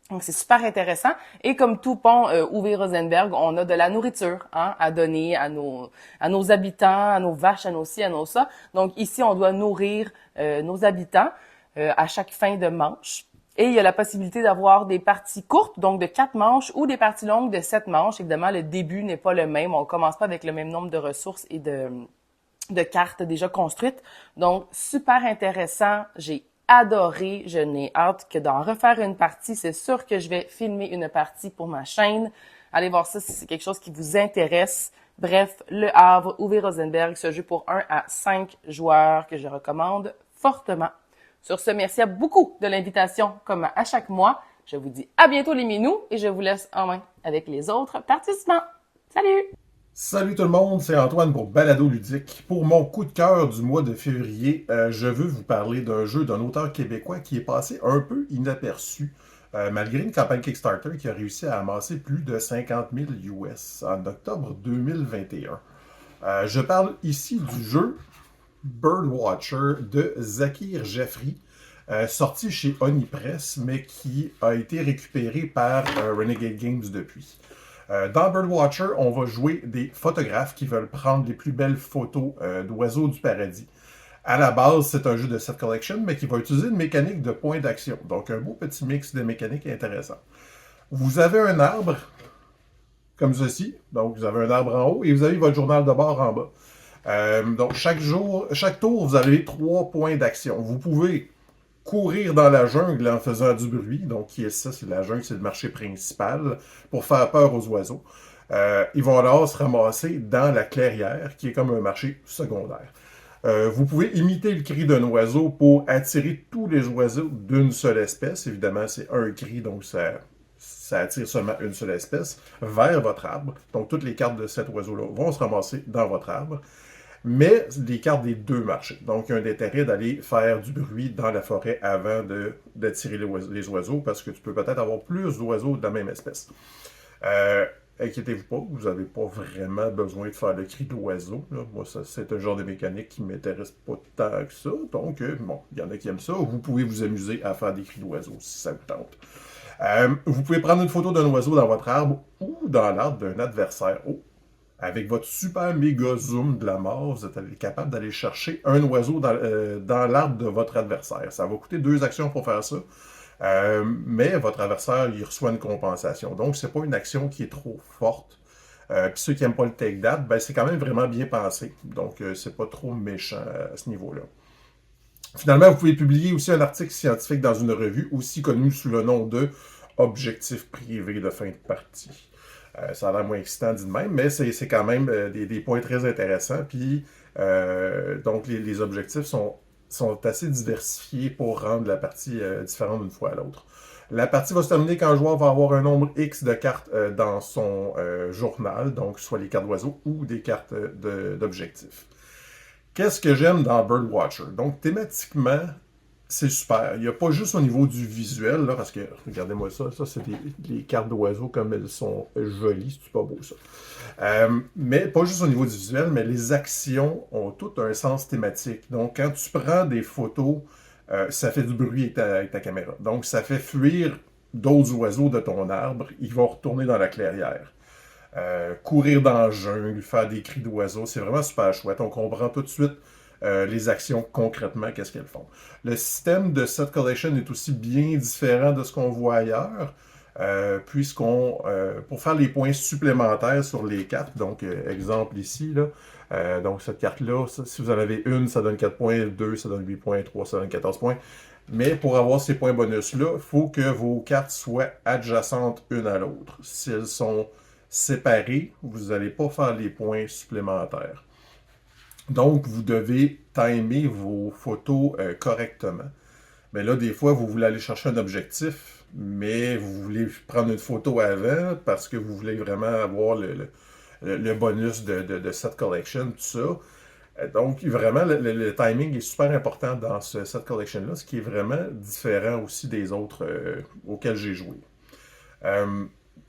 Donc, c'est super intéressant. Et comme tout pont Uwe Rosenberg, on a de la nourriture à donner à nos habitants, à nos vaches, à nos ci, à nos ça. Donc, ici, on doit nourrir nos habitants à chaque fin de manche. Et il y a la possibilité d'avoir des parties courtes, donc de 4 manches, ou des parties longues de 7 manches. Évidemment, le début n'est pas le même. On commence pas avec le même nombre de ressources et de cartes déjà construites. Donc, super intéressant. J'ai adoré. Je n'ai hâte que d'en refaire une partie. C'est sûr que je vais filmer une partie pour ma chaîne. Allez voir ça si c'est quelque chose qui vous intéresse. Bref, Le Havre, Uwe Rosenberg, ce jeu pour 1 à 5 joueurs que je recommande fortement. Sur ce, merci beaucoup de l'invitation, comme à chaque mois. Je vous dis à bientôt les minous et je vous laisse en main avec les autres participants. Salut! Salut tout le monde, c'est Antoine pour Balado Ludique. Pour mon coup de cœur du mois de février, je veux vous parler d'un jeu d'un auteur québécois qui est passé un peu inaperçu, malgré une campagne Kickstarter qui a réussi à amasser plus de 50 000 US en octobre 2021. Je parle ici du jeu Birdwatcher de Zakir Jeffrey, sorti chez Onipress, mais qui a été récupéré par Renegade Games depuis. Dans Birdwatcher, on va jouer des photographes qui veulent prendre les plus belles photos d'oiseaux du paradis. À la base, c'est un jeu de set collection, mais qui va utiliser une mécanique de points d'action. Donc, un beau petit mix de mécaniques intéressant. Vous avez un arbre, comme ceci. Donc, vous avez un arbre en haut et vous avez votre journal de bord en bas. Donc, chaque tour, vous avez 3 points d'action. Vous pouvez courir dans la jungle en faisant du bruit. Donc, qui est ça? C'est la jungle, c'est le marché principal pour faire peur aux oiseaux. Ils vont alors se ramasser dans la clairière, qui est comme un marché secondaire. Vous pouvez imiter le cri d'un oiseau pour attirer tous les oiseaux d'une seule espèce. Évidemment, c'est un cri, donc ça attire seulement une seule espèce vers votre arbre. Donc, toutes les cartes de cet oiseau-là vont se ramasser dans votre arbre. Mais les cartes des deux marchés. Donc, il y a un intérêt d'aller faire du bruit dans la forêt avant d'attirer les oiseaux, parce que tu peux peut-être avoir plus d'oiseaux de la même espèce. Inquiétez-vous pas, vous n'avez pas vraiment besoin de faire le cri d'oiseau. Moi, c'est un genre de mécanique qui ne m'intéresse pas tant que ça. Donc, bon, il y en a qui aiment ça. Vous pouvez vous amuser à faire des cris d'oiseau si ça vous tente. Vous pouvez prendre une photo d'un oiseau dans votre arbre ou dans l'arbre d'un adversaire. Avec votre super méga zoom de la mort, vous êtes capable d'aller chercher un oiseau dans l'arbre de votre adversaire. Ça va coûter 2 actions pour faire ça. Mais votre adversaire, il reçoit une compensation. Donc, c'est pas une action qui est trop forte. Puis ceux qui n'aiment pas le take that, ben, c'est quand même vraiment bien pensé. Donc, c'est pas trop méchant à ce niveau-là. Finalement, vous pouvez publier aussi un article scientifique dans une revue, aussi connue sous le nom de « Objectif privé de fin de partie ». Ça a l'air moins excitant dit de même, mais c'est quand même des points très intéressants. Puis, donc, les objectifs sont assez diversifiés pour rendre la partie différente d'une fois à l'autre. La partie va se terminer quand le joueur va avoir un nombre X de cartes dans son journal, donc soit les cartes d'oiseaux ou des cartes d'objectifs. Qu'est-ce que j'aime dans Birdwatcher? Donc, thématiquement, c'est super. Il n'y a pas juste au niveau du visuel, là, parce que, regardez-moi ça, c'est les cartes d'oiseaux comme elles sont jolies, c'est pas beau ça. Mais pas juste au niveau du visuel, mais les actions ont tout un sens thématique. Donc, quand tu prends des photos, ça fait du bruit avec ta caméra. Donc, ça fait fuir d'autres oiseaux de ton arbre, ils vont retourner dans la clairière. Courir dans la jungle, faire des cris d'oiseaux, c'est vraiment super chouette. On comprend tout de suite les actions concrètement, qu'est-ce qu'elles font. Le système de set collection est aussi bien différent de ce qu'on voit ailleurs, pour faire les points supplémentaires sur les cartes, donc exemple ici, là, donc cette carte-là, si vous en avez une, ça donne 4 points, 2, ça donne 8 points, 3, ça donne 14 points. Mais pour avoir ces points bonus-là, il faut que vos cartes soient adjacentes une à l'autre. Si elles sont séparés, vous n'allez pas faire les points supplémentaires. Donc, vous devez timer vos photos correctement. Mais là, des fois, vous voulez aller chercher un objectif, mais vous voulez prendre une photo avant parce que vous voulez vraiment avoir le bonus de set collection, tout ça. Donc, vraiment, le timing est super important dans ce set collection-là, ce qui est vraiment différent aussi des autres auxquels j'ai joué.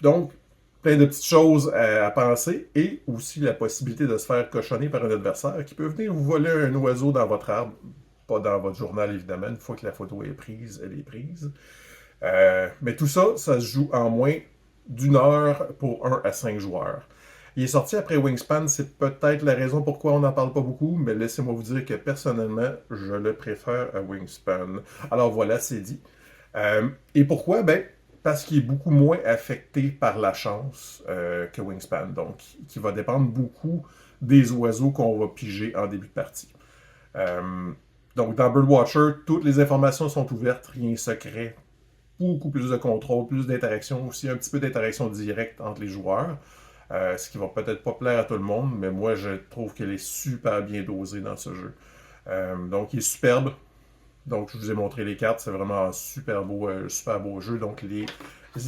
Donc, plein de petites choses à penser et aussi la possibilité de se faire cochonner par un adversaire qui peut venir vous voler un oiseau dans votre arbre. Pas dans votre journal, évidemment. Une fois que la photo est prise, elle est prise. Mais tout ça, ça se joue en moins d'1 heure pour 1 à 5 joueurs. Il est sorti après Wingspan, c'est peut-être la raison pourquoi on n'en parle pas beaucoup, mais laissez-moi vous dire que personnellement, je le préfère à Wingspan. Alors voilà, c'est dit. Et pourquoi? Ben, parce qu'il est beaucoup moins affecté par la chance que Wingspan, donc qui va dépendre beaucoup des oiseaux qu'on va piger en début de partie. Donc, dans Birdwatcher, toutes les informations sont ouvertes, rien secret, beaucoup plus de contrôle, plus d'interaction, aussi un petit peu d'interaction directe entre les joueurs, ce qui va peut-être pas plaire à tout le monde, mais moi, je trouve qu'elle est super bien dosée dans ce jeu. Donc, il est superbe. Donc, je vous ai montré les cartes, c'est vraiment un super beau jeu. Donc, les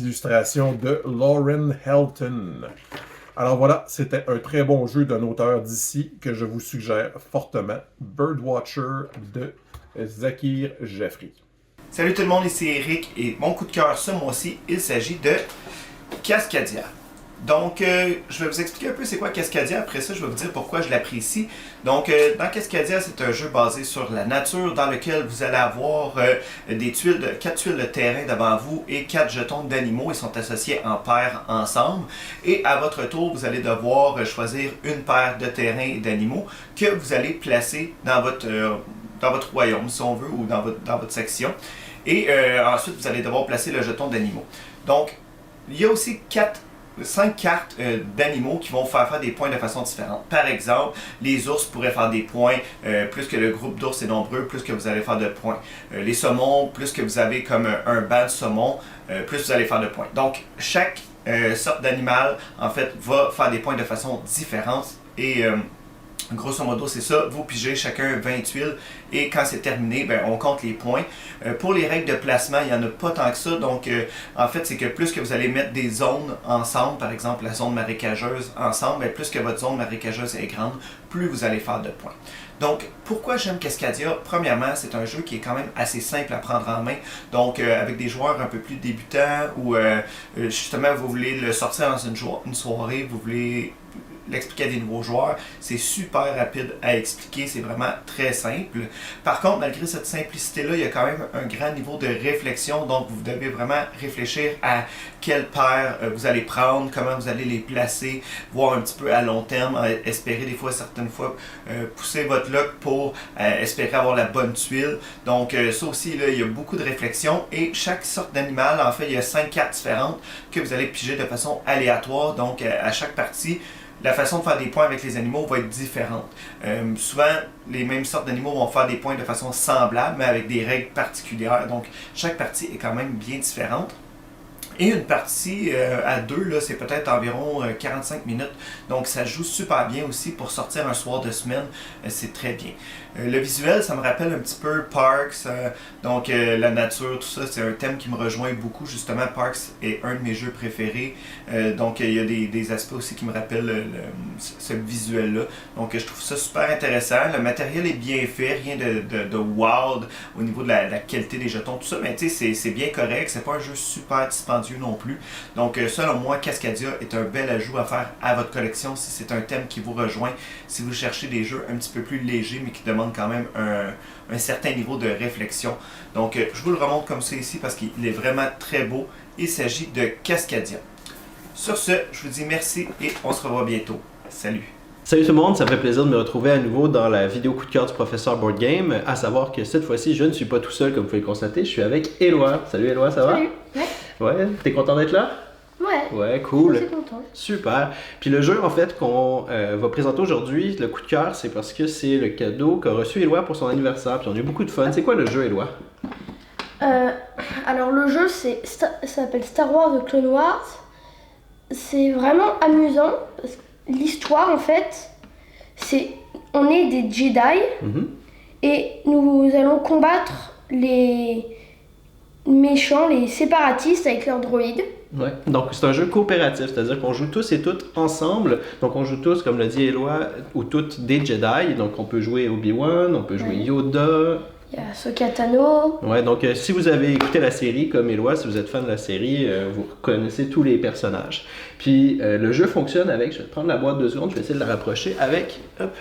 illustrations de Lauren Helton. Alors voilà, c'était un très bon jeu d'un auteur d'ici que je vous suggère fortement, Birdwatcher de Zakir Jaffrey. Salut tout le monde, ici Eric et mon coup de cœur ce mois-ci, il s'agit de Cascadia. Donc, je vais vous expliquer un peu c'est quoi Cascadia. Après ça, je vais vous dire pourquoi je l'apprécie. Donc, dans Cascadia, c'est un jeu basé sur la nature dans lequel vous allez avoir 4 tuiles de terrain devant vous et 4 jetons d'animaux. Ils sont associés en paires ensemble. Et à votre tour, vous allez devoir choisir une paire de terrains et d'animaux que vous allez placer dans votre royaume, si on veut, ou dans votre section. Et ensuite, vous allez devoir placer le jeton d'animaux. Donc, il y a aussi 5 cartes d'animaux qui vont faire des points de façon différente. Par exemple, les ours pourraient faire des points, plus que le groupe d'ours est nombreux, plus que vous allez faire de points. Les saumons, plus que vous avez comme un banc de saumon, plus vous allez faire de points. Donc, chaque sorte d'animal, en fait, va faire des points de façon différente et grosso modo, c'est ça. Vous pigez chacun 20 tuiles et quand c'est terminé, ben, on compte les points. Pour les règles de placement, il n'y en a pas tant que ça. Donc, en fait, c'est que plus que vous allez mettre des zones ensemble, par exemple la zone marécageuse ensemble, ben, plus que votre zone marécageuse est grande, plus vous allez faire de points. Donc, pourquoi j'aime Cascadia? Premièrement, c'est un jeu qui est quand même assez simple à prendre en main. Donc, avec des joueurs un peu plus débutants ou justement, vous voulez le sortir dans une soirée, vous voulez l'expliquer à des nouveaux joueurs, c'est super rapide à expliquer, c'est vraiment très simple. Par contre, malgré cette simplicité-là, il y a quand même un grand niveau de réflexion, donc vous devez vraiment réfléchir à quelle paire vous allez prendre, comment vous allez les placer, voir un petit peu à long terme, espérer des fois, certaines fois, pousser votre luck pour espérer avoir la bonne tuile. Donc ça aussi, là, il y a beaucoup de réflexion et chaque sorte d'animal, en fait, il y a 5 cartes différentes que vous allez piger de façon aléatoire, donc à chaque partie, la façon de faire des points avec les animaux va être différente. Souvent, les mêmes sortes d'animaux vont faire des points de façon semblable, mais avec des règles particulières. Donc, chaque partie est quand même bien différente. Et une partie à deux, là, c'est peut-être environ 45 minutes. Donc, ça joue super bien aussi pour sortir un soir de semaine. C'est très bien. Le visuel, ça me rappelle un petit peu Parks, donc la nature, tout ça, c'est un thème qui me rejoint beaucoup. Justement, Parks est un de mes jeux préférés, donc il y a des aspects aussi qui me rappellent ce visuel-là. Donc je trouve ça super intéressant. Le matériel est bien fait, rien de wild au niveau de la qualité des jetons, tout ça, mais tu sais, c'est bien correct, c'est pas un jeu super dispendieux non plus. Donc selon moi, Cascadia est un bel ajout à faire à votre collection si c'est un thème qui vous rejoint, si vous cherchez des jeux un petit peu plus légers mais qui demandent quand même un certain niveau de réflexion. Donc je vous le remonte comme ça ici parce qu'il est vraiment très beau. Il s'agit de Cascadia. Sur ce, je vous dis merci et on se revoit bientôt. Salut! Salut tout le monde, ça me fait plaisir de me retrouver à nouveau dans la vidéo coup de cœur du professeur Board Game. À savoir que cette fois-ci, je ne suis pas tout seul comme vous pouvez le constater, je suis avec Éloi. Salut Éloi, ça va? Salut! Ouais, t'es content d'être là? Ouais. Ouais, cool. Je suis content. Super. Puis le jeu en fait qu'on va présenter aujourd'hui, le coup de cœur, c'est parce que c'est le cadeau qu'a reçu Éloi pour son anniversaire. Puis on a eu beaucoup de fun. C'est quoi le jeu, Éloi? Alors le jeu, ça s'appelle Star Wars The Clone Wars. c'est vraiment amusant parce que l'histoire en fait, on est des Jedi et nous allons combattre les méchants, les séparatistes avec leurs droïdes. Ouais. Donc c'est un jeu coopératif, c'est-à-dire qu'on joue tous et toutes ensemble. Donc on joue tous, comme l'a dit Éloi, ou toutes des Jedi. Donc on peut jouer Obi-Wan, on peut jouer Yoda. Il y a Ahsoka Tano. Ouais, donc si vous avez écouté la série comme Éloi, si vous êtes fan de la série, vous connaissez tous les personnages. Puis le jeu fonctionne avec, je vais prendre la boîte 2 secondes, je vais essayer de la rapprocher avec, hop,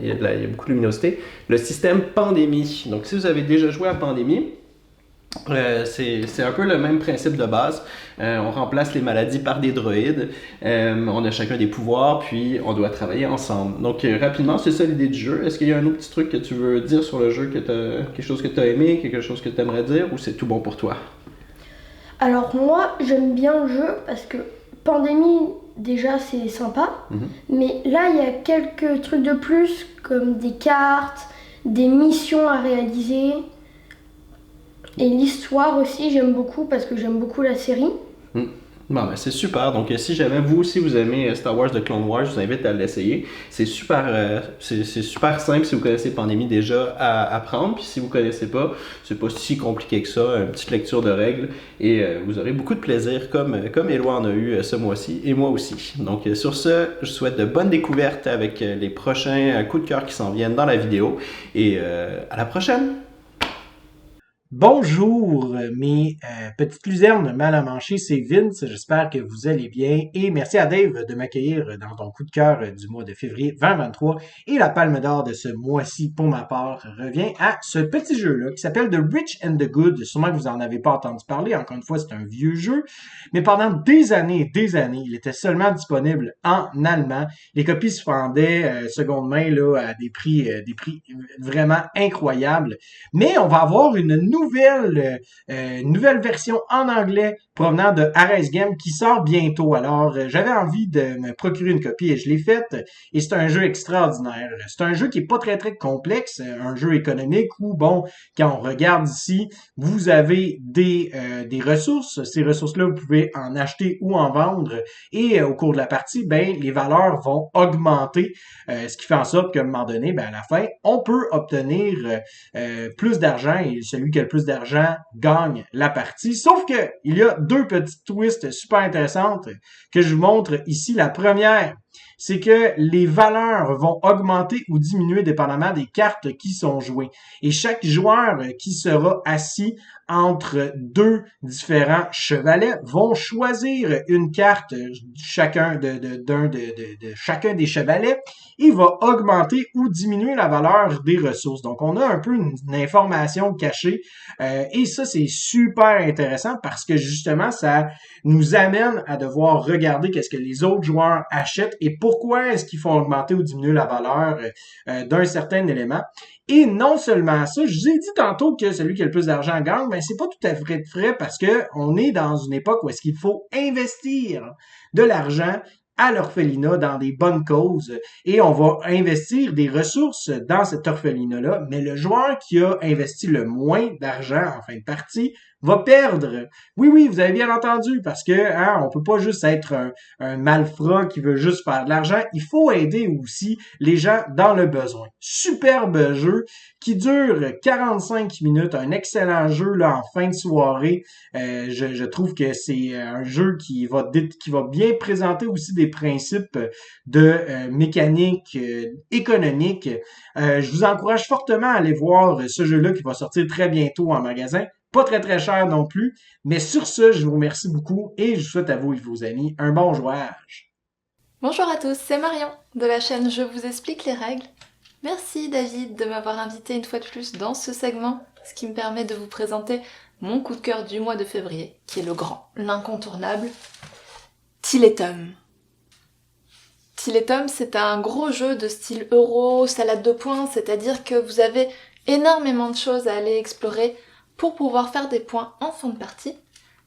il y a beaucoup de luminosité, le système Pandémie. Donc si vous avez déjà joué à Pandémie, c'est un peu le même principe de base. On remplace les maladies par des droïdes. On a chacun des pouvoirs, puis on doit travailler ensemble. Donc rapidement, c'est ça l'idée du jeu. Est-ce qu'il y a un autre petit truc que tu veux dire sur le jeu, quelque chose que tu as aimé, quelque chose que tu aimerais dire, ou c'est tout bon pour toi? Alors moi, j'aime bien le jeu parce que Pandémie, déjà, c'est sympa. Mais là, il y a quelques trucs de plus, comme des cartes, des missions à réaliser. Et l'histoire aussi, j'aime beaucoup parce que j'aime beaucoup la série. Bon, ben c'est super. Donc, si jamais vous aussi vous aimez Star Wars The Clone Wars, je vous invite à l'essayer. C'est super simple si vous connaissez Pandémie déjà à apprendre. Puis si vous connaissez pas, c'est pas si compliqué que ça. Une petite lecture de règles et vous aurez beaucoup de plaisir comme Éloi en a eu ce mois-ci et moi aussi. Donc, sur ce, je vous souhaite de bonnes découvertes avec les prochains coups de cœur qui s'en viennent dans la vidéo. Et à la prochaine! Bonjour, mes petites luzernes mal à manger, c'est Vince, j'espère que vous allez bien et merci à Dave de m'accueillir dans ton coup de cœur du mois de février 2023 et la palme d'or de ce mois-ci pour ma part revient à ce petit jeu-là qui s'appelle The Rich and the Good, sûrement que vous en avez pas entendu parler, encore une fois c'est un vieux jeu, mais pendant des années, il était seulement disponible en allemand, les copies se vendaient seconde main là à des prix vraiment incroyables, mais on va avoir une nouvelle version en anglais provenant de Ares Game qui sort bientôt. Alors, j'avais envie de me procurer une copie et je l'ai faite. Et c'est un jeu extraordinaire. C'est un jeu qui est pas très complexe, un jeu économique où, bon, quand on regarde ici, vous avez des ressources. Ces ressources-là, vous pouvez en acheter ou en vendre. Et au cours de la partie, ben, les valeurs vont augmenter, ce qui fait en sorte qu'à un moment donné, ben, à la fin, on peut obtenir plus d'argent et celui qui a le plus d'argent gagne la partie. Sauf que il y a deux petites twists super intéressantes que je vous montre ici. La première, c'est que les valeurs vont augmenter ou diminuer dépendamment des cartes qui sont jouées. Et chaque joueur qui sera assis entre deux différents chevalets vont choisir une carte chacun de chacun des chevalets et va augmenter ou diminuer la valeur des ressources. Donc, on a un peu une information cachée et ça, c'est super intéressant parce que justement, ça nous amène à devoir regarder qu'est-ce que les autres joueurs achètent et pourquoi est-ce qu'ils font augmenter ou diminuer la valeur d'un certain élément. Et non seulement ça, je vous ai dit tantôt que celui qui a le plus d'argent gagne, mais c'est pas tout à fait vrai parce que on est dans une époque où est-ce qu'il faut investir de l'argent à l'orphelinat dans des bonnes causes et on va investir des ressources dans cet orphelinat-là, mais le joueur qui a investi le moins d'argent en fin de partie va perdre. Oui, vous avez bien entendu, parce que on peut pas juste être un malfrat qui veut juste faire de l'argent. Il faut aider aussi les gens dans le besoin. Superbe jeu qui dure 45 minutes, un excellent jeu là en fin de soirée. Je trouve que c'est un jeu qui va bien présenter aussi des principes de mécanique économique. Je vous encourage fortement à aller voir ce jeu-là qui va sortir très bientôt en magasin. Pas très cher non plus, mais sur ce, je vous remercie beaucoup et je vous souhaite à vous et vos amis un bon jouage. Bonjour à tous, c'est Marion de la chaîne Je vous explique les règles. Merci David de m'avoir invité une fois de plus dans ce segment, ce qui me permet de vous présenter mon coup de cœur du mois de février, qui est le grand, l'incontournable, Tiletum. Tiletum, c'est un gros jeu de style euro, salade de points, c'est-à-dire que vous avez énormément de choses à aller explorer pour pouvoir faire des points en fin de partie.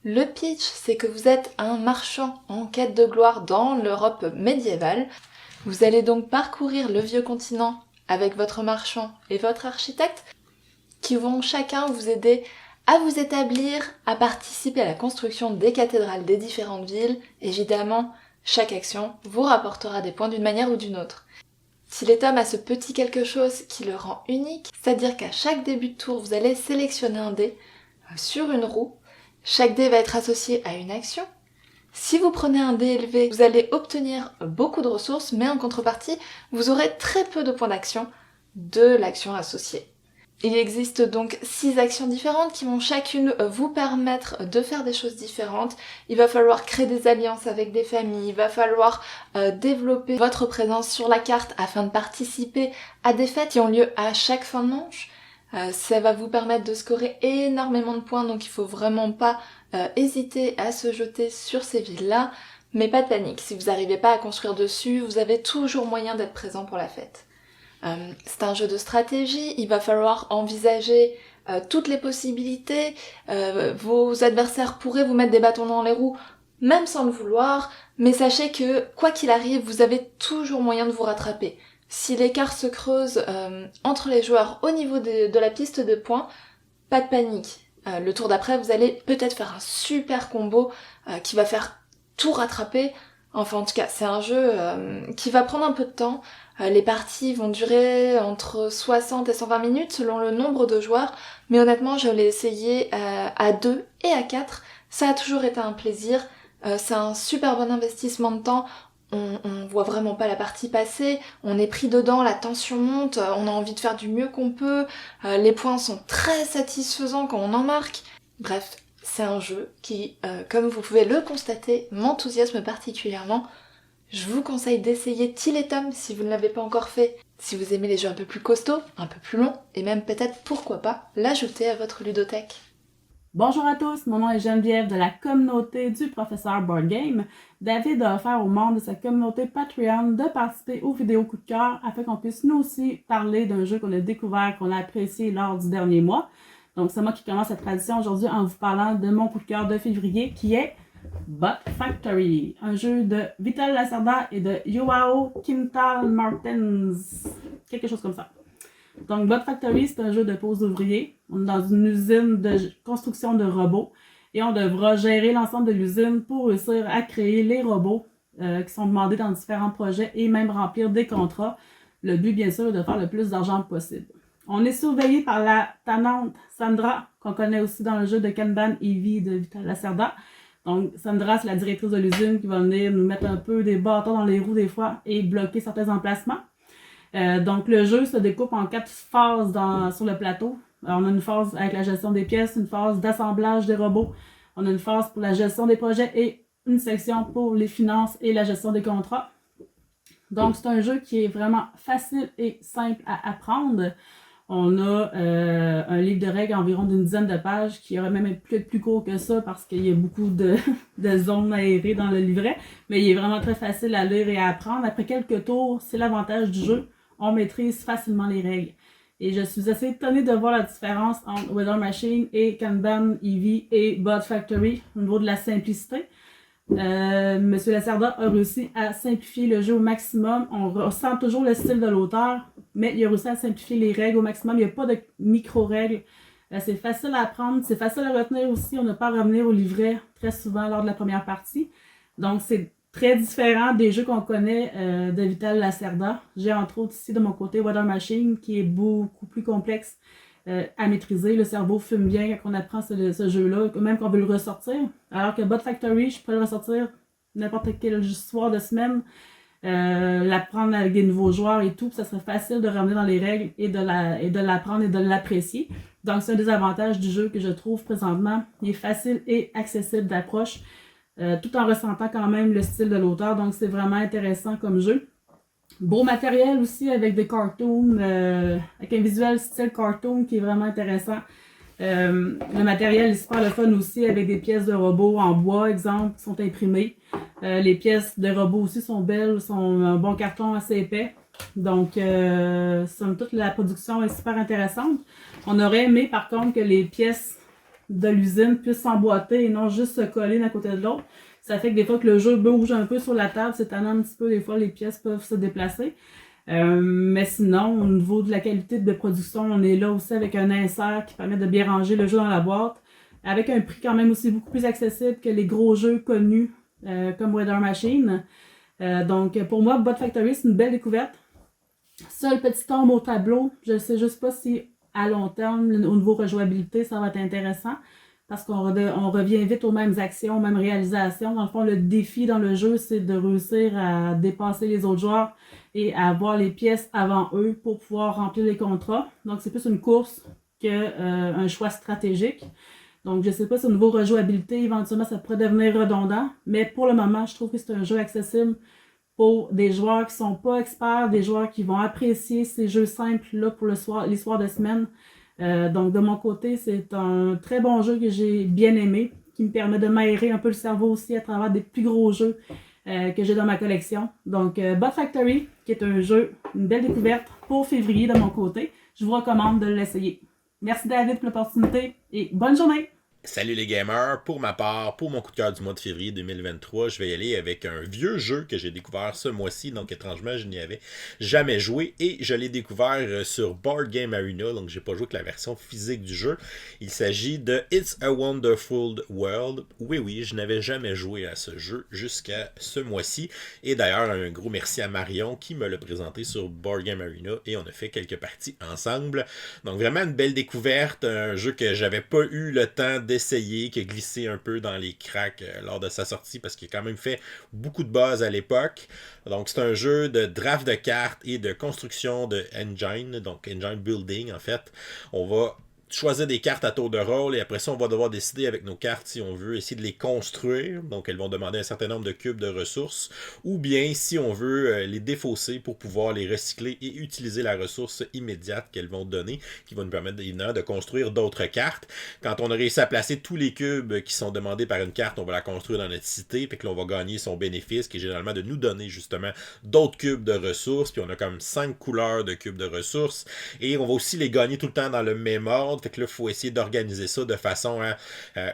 Le pitch, c'est que vous êtes un marchand en quête de gloire dans l'Europe médiévale. Vous allez donc parcourir le vieux continent avec votre marchand et votre architecte qui vont chacun vous aider à vous établir, à participer à la construction des cathédrales des différentes villes. Évidemment, chaque action vous rapportera des points d'une manière ou d'une autre. Tiletum a ce petit quelque chose qui le rend unique, c'est-à-dire qu'à chaque début de tour, vous allez sélectionner un dé sur une roue. Chaque dé va être associé à une action. Si vous prenez un dé élevé, vous allez obtenir beaucoup de ressources, mais en contrepartie, vous aurez très peu de points d'action de l'action associée. Il existe donc 6 actions différentes qui vont chacune vous permettre de faire des choses différentes. Il va falloir créer des alliances avec des familles, il va falloir développer votre présence sur la carte afin de participer à des fêtes qui ont lieu à chaque fin de manche. Ça va vous permettre de scorer énormément de points, donc il faut vraiment pas hésiter à se jeter sur ces villes-là. Mais pas de panique, si vous n'arrivez pas à construire dessus, vous avez toujours moyen d'être présent pour la fête. C'est un jeu de stratégie, il va falloir envisager toutes les possibilités. Vos adversaires pourraient vous mettre des bâtons dans les roues, même sans le vouloir, mais sachez que, quoi qu'il arrive, vous avez toujours moyen de vous rattraper. Si l'écart se creuse entre les joueurs au niveau de la piste de points, pas de panique. Le tour d'après, vous allez peut-être faire un super combo qui va faire tout rattraper. Enfin, en tout cas, c'est un jeu qui va prendre un peu de temps. Les parties vont durer entre 60 et 120 minutes selon le nombre de joueurs, mais honnêtement, je l'ai essayé à 2 et à 4. Ça a toujours été un plaisir. C'est un super bon investissement de temps. On voit vraiment pas la partie passer, on est pris dedans, la tension monte, on a envie de faire du mieux qu'on peut, les points sont très satisfaisants quand on en marque. Bref, c'est un jeu qui, comme vous pouvez le constater, m'enthousiasme particulièrement. Je vous conseille d'essayer Tiletum si vous ne l'avez pas encore fait. Si vous aimez les jeux un peu plus costauds, un peu plus longs, et même peut-être, pourquoi pas, l'ajouter à votre ludothèque. Bonjour à tous, mon nom est Geneviève de la communauté du professeur Board Game. David a offert aux membres de sa communauté Patreon de participer aux vidéos coup de cœur afin qu'on puisse nous aussi parler d'un jeu qu'on a découvert, qu'on a apprécié lors du dernier mois. Donc c'est moi qui commence cette tradition aujourd'hui en vous parlant de mon coup de cœur de février qui est Bot Factory, un jeu de Vital Lacerda et de Joao Quintal Martins, quelque chose comme ça. Donc, Bot Factory, c'est un jeu de pose d'ouvriers. On est dans une usine de construction de robots et on devra gérer l'ensemble de l'usine pour réussir à créer les robots qui sont demandés dans différents projets et même remplir des contrats. Le but, bien sûr, est de faire le plus d'argent possible. On est surveillé par la tannante Sandra, qu'on connaît aussi dans le jeu de Kanban Eevee de Vital Lacerda. Donc, Sandra, c'est la directrice de l'usine qui va venir nous mettre un peu des bâtons dans les roues des fois et bloquer certains emplacements. Donc, le jeu se découpe en 4 phases sur le plateau. Alors, on a une phase avec la gestion des pièces, une phase d'assemblage des robots, on a une phase pour la gestion des projets et une section pour les finances et la gestion des contrats. Donc, c'est un jeu qui est vraiment facile et simple à apprendre. On a un livre de règles environ d'une dizaine de pages qui aurait même pu être plus court que ça parce qu'il y a beaucoup de zones aérées dans le livret, mais il est vraiment très facile à lire et à apprendre. Après quelques tours, c'est l'avantage du jeu. On maîtrise facilement les règles. Et je suis assez étonnée de voir la différence entre Weather Machine et Kanban Eevee et Bot Factory au niveau de la simplicité. Monsieur Lacerda a réussi à simplifier le jeu au maximum. On ressent toujours le style de l'auteur, mais il a réussi à simplifier les règles au maximum. Il n'y a pas de micro-règles. C'est facile à apprendre, c'est facile à retenir aussi. On n'a pas à revenir au livret très souvent lors de la première partie. Donc, c'est très différent des jeux qu'on connaît de Vital Lacerda. J'ai entre autres ici de mon côté Weather Machine qui est beaucoup plus complexe à maîtriser. Le cerveau fume bien quand on apprend ce jeu-là, même qu'on veut le ressortir. Alors que Bot Factory, je peux le ressortir n'importe quel soir de semaine, l'apprendre avec des nouveaux joueurs et tout, puis ça serait facile de revenir dans les règles et de l'apprendre et de l'apprécier. Donc c'est un des avantages du jeu que je trouve présentement. Il est facile et accessible d'approche. Tout en ressentant quand même le style de l'auteur, donc c'est vraiment intéressant comme jeu. Beau matériel aussi avec des cartoons, avec un visuel style cartoon qui est vraiment intéressant. Le matériel est super le fun aussi avec des pièces de robots en bois, exemple, qui sont imprimées. Les pièces de robots aussi sont belles, sont un bon carton assez épais. Donc, somme toute, la production est super intéressante. On aurait aimé par contre que les pièces de l'usine puissent s'emboîter et non juste se coller d'un côté de l'autre. Ça fait que des fois que le jeu bouge un peu sur la table, c'est tannant un petit peu, des fois les pièces peuvent se déplacer. Mais sinon, au niveau de la qualité de production, on est là aussi avec un insert qui permet de bien ranger le jeu dans la boîte, avec un prix quand même aussi beaucoup plus accessible que les gros jeux connus comme Weather Machine. Donc pour moi, Bot Factory, c'est une belle découverte. Seul petit ombre au tableau, je ne sais juste pas si à long terme, au niveau rejouabilité, ça va être intéressant. Parce qu'on revient vite aux mêmes actions, aux mêmes réalisations. Dans le fond, le défi dans le jeu, c'est de réussir à dépasser les autres joueurs et à avoir les pièces avant eux pour pouvoir remplir les contrats. Donc, c'est plus une course qu'un choix stratégique. Donc, je ne sais pas si au niveau rejouabilité, éventuellement, ça pourrait devenir redondant. Mais pour le moment, je trouve que c'est un jeu accessible pour des joueurs qui ne sont pas experts, des joueurs qui vont apprécier ces jeux simples-là pour les soirs de semaine. Donc de mon côté, c'est un très bon jeu que j'ai bien aimé, qui me permet de m'aérer un peu le cerveau aussi à travers des plus gros jeux que j'ai dans ma collection. Donc Bot Factory, qui est un jeu, une belle découverte pour février de mon côté. Je vous recommande de l'essayer. Merci David pour l'opportunité et bonne journée! Salut les gamers, pour ma part, pour mon coup de cœur du mois de février 2023, je vais y aller avec un vieux jeu que j'ai découvert ce mois-ci, donc étrangement je n'y avais jamais joué et je l'ai découvert sur Board Game Arena, donc j'ai pas joué que la version physique du jeu. Il s'agit de It's a Wonderful World. Oui, je n'avais jamais joué à ce jeu jusqu'à ce mois-ci et d'ailleurs un gros merci à Marion qui me l'a présenté sur Board Game Arena et on a fait quelques parties ensemble. Donc vraiment une belle découverte, un jeu que j'avais pas eu le temps d'essayer, qui a glissé un peu dans les cracks lors de sa sortie parce qu'il a quand même fait beaucoup de buzz à l'époque. Donc c'est un jeu de draft de cartes et de construction de engine, donc engine building en fait. On va choisir des cartes à tour de rôle et après ça on va devoir décider avec nos cartes si on veut essayer de les construire, donc elles vont demander un certain nombre de cubes de ressources, ou bien si on veut les défausser pour pouvoir les recycler et utiliser la ressource immédiate qu'elles vont donner, qui va nous permettre évidemment de construire d'autres cartes. Quand on a réussi à placer tous les cubes qui sont demandés par une carte, on va la construire dans notre cité, puis que là on va gagner son bénéfice qui est généralement de nous donner justement d'autres cubes de ressources, puis on a comme 5 couleurs de cubes de ressources et on va aussi les gagner tout le temps dans le même ordre. Fait que là, il faut essayer d'organiser ça de façon à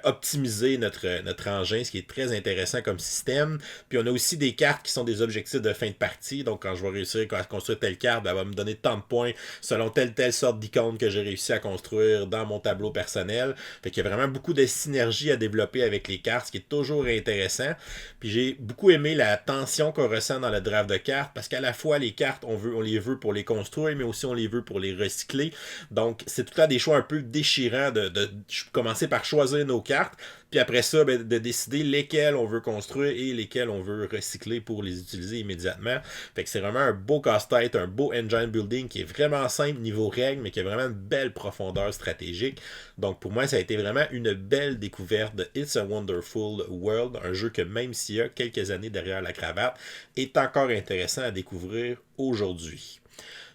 optimiser notre engin, ce qui est très intéressant comme système. Puis on a aussi des cartes qui sont des objectifs de fin de partie. Donc quand je vais réussir à construire telle carte, elle va me donner tant de points selon telle sorte d'icône que j'ai réussi à construire dans mon tableau personnel. Fait qu'il y a vraiment beaucoup de synergie à développer avec les cartes, ce qui est toujours intéressant. Puis j'ai beaucoup aimé la tension qu'on ressent dans le draft de cartes, parce qu'à la fois les cartes, on les veut pour les construire, mais aussi on les veut pour les recycler. Donc c'est tout le temps des choix un peu déchirant de commencer par choisir nos cartes, puis après ça, de décider lesquelles on veut construire et lesquelles on veut recycler pour les utiliser immédiatement. Fait que c'est vraiment un beau casse-tête, un beau engine building qui est vraiment simple niveau règles, mais qui a vraiment une belle profondeur stratégique. Donc pour moi, ça a été vraiment une belle découverte de It's a Wonderful World, un jeu que même s'il y a quelques années derrière la cravate, est encore intéressant à découvrir aujourd'hui.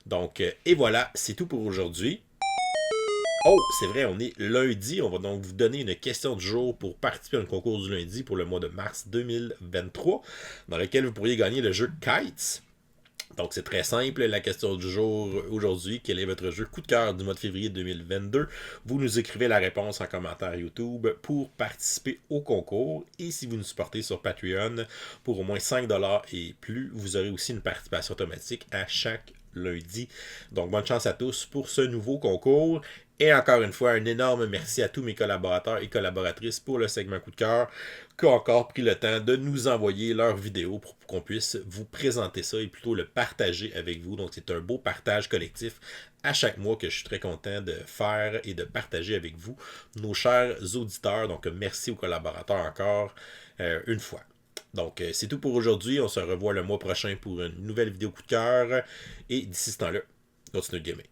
Donc, et voilà, c'est tout pour aujourd'hui. Oh, c'est vrai, on est lundi. On va donc vous donner une question du jour pour participer à un concours du lundi pour le mois de mars 2023, dans lequel vous pourriez gagner le jeu Kites. Donc c'est très simple, la question du jour aujourd'hui, quel est votre jeu coup de cœur du mois de février 2022? Vous nous écrivez la réponse en commentaire YouTube pour participer au concours. Et si vous nous supportez sur Patreon pour au moins 5$ et plus, vous aurez aussi une participation automatique à chaque lundi. Donc bonne chance à tous pour ce nouveau concours. Et encore une fois, un énorme merci à tous mes collaborateurs et collaboratrices pour le segment coup de cœur qui ont encore pris le temps de nous envoyer leurs vidéos pour qu'on puisse vous présenter ça et plutôt le partager avec vous. Donc c'est un beau partage collectif à chaque mois que je suis très content de faire et de partager avec vous, nos chers auditeurs. Donc merci aux collaborateurs encore une fois. Donc c'est tout pour aujourd'hui. On se revoit le mois prochain pour une nouvelle vidéo coup de cœur. Et d'ici ce temps-là, continuez de gamer.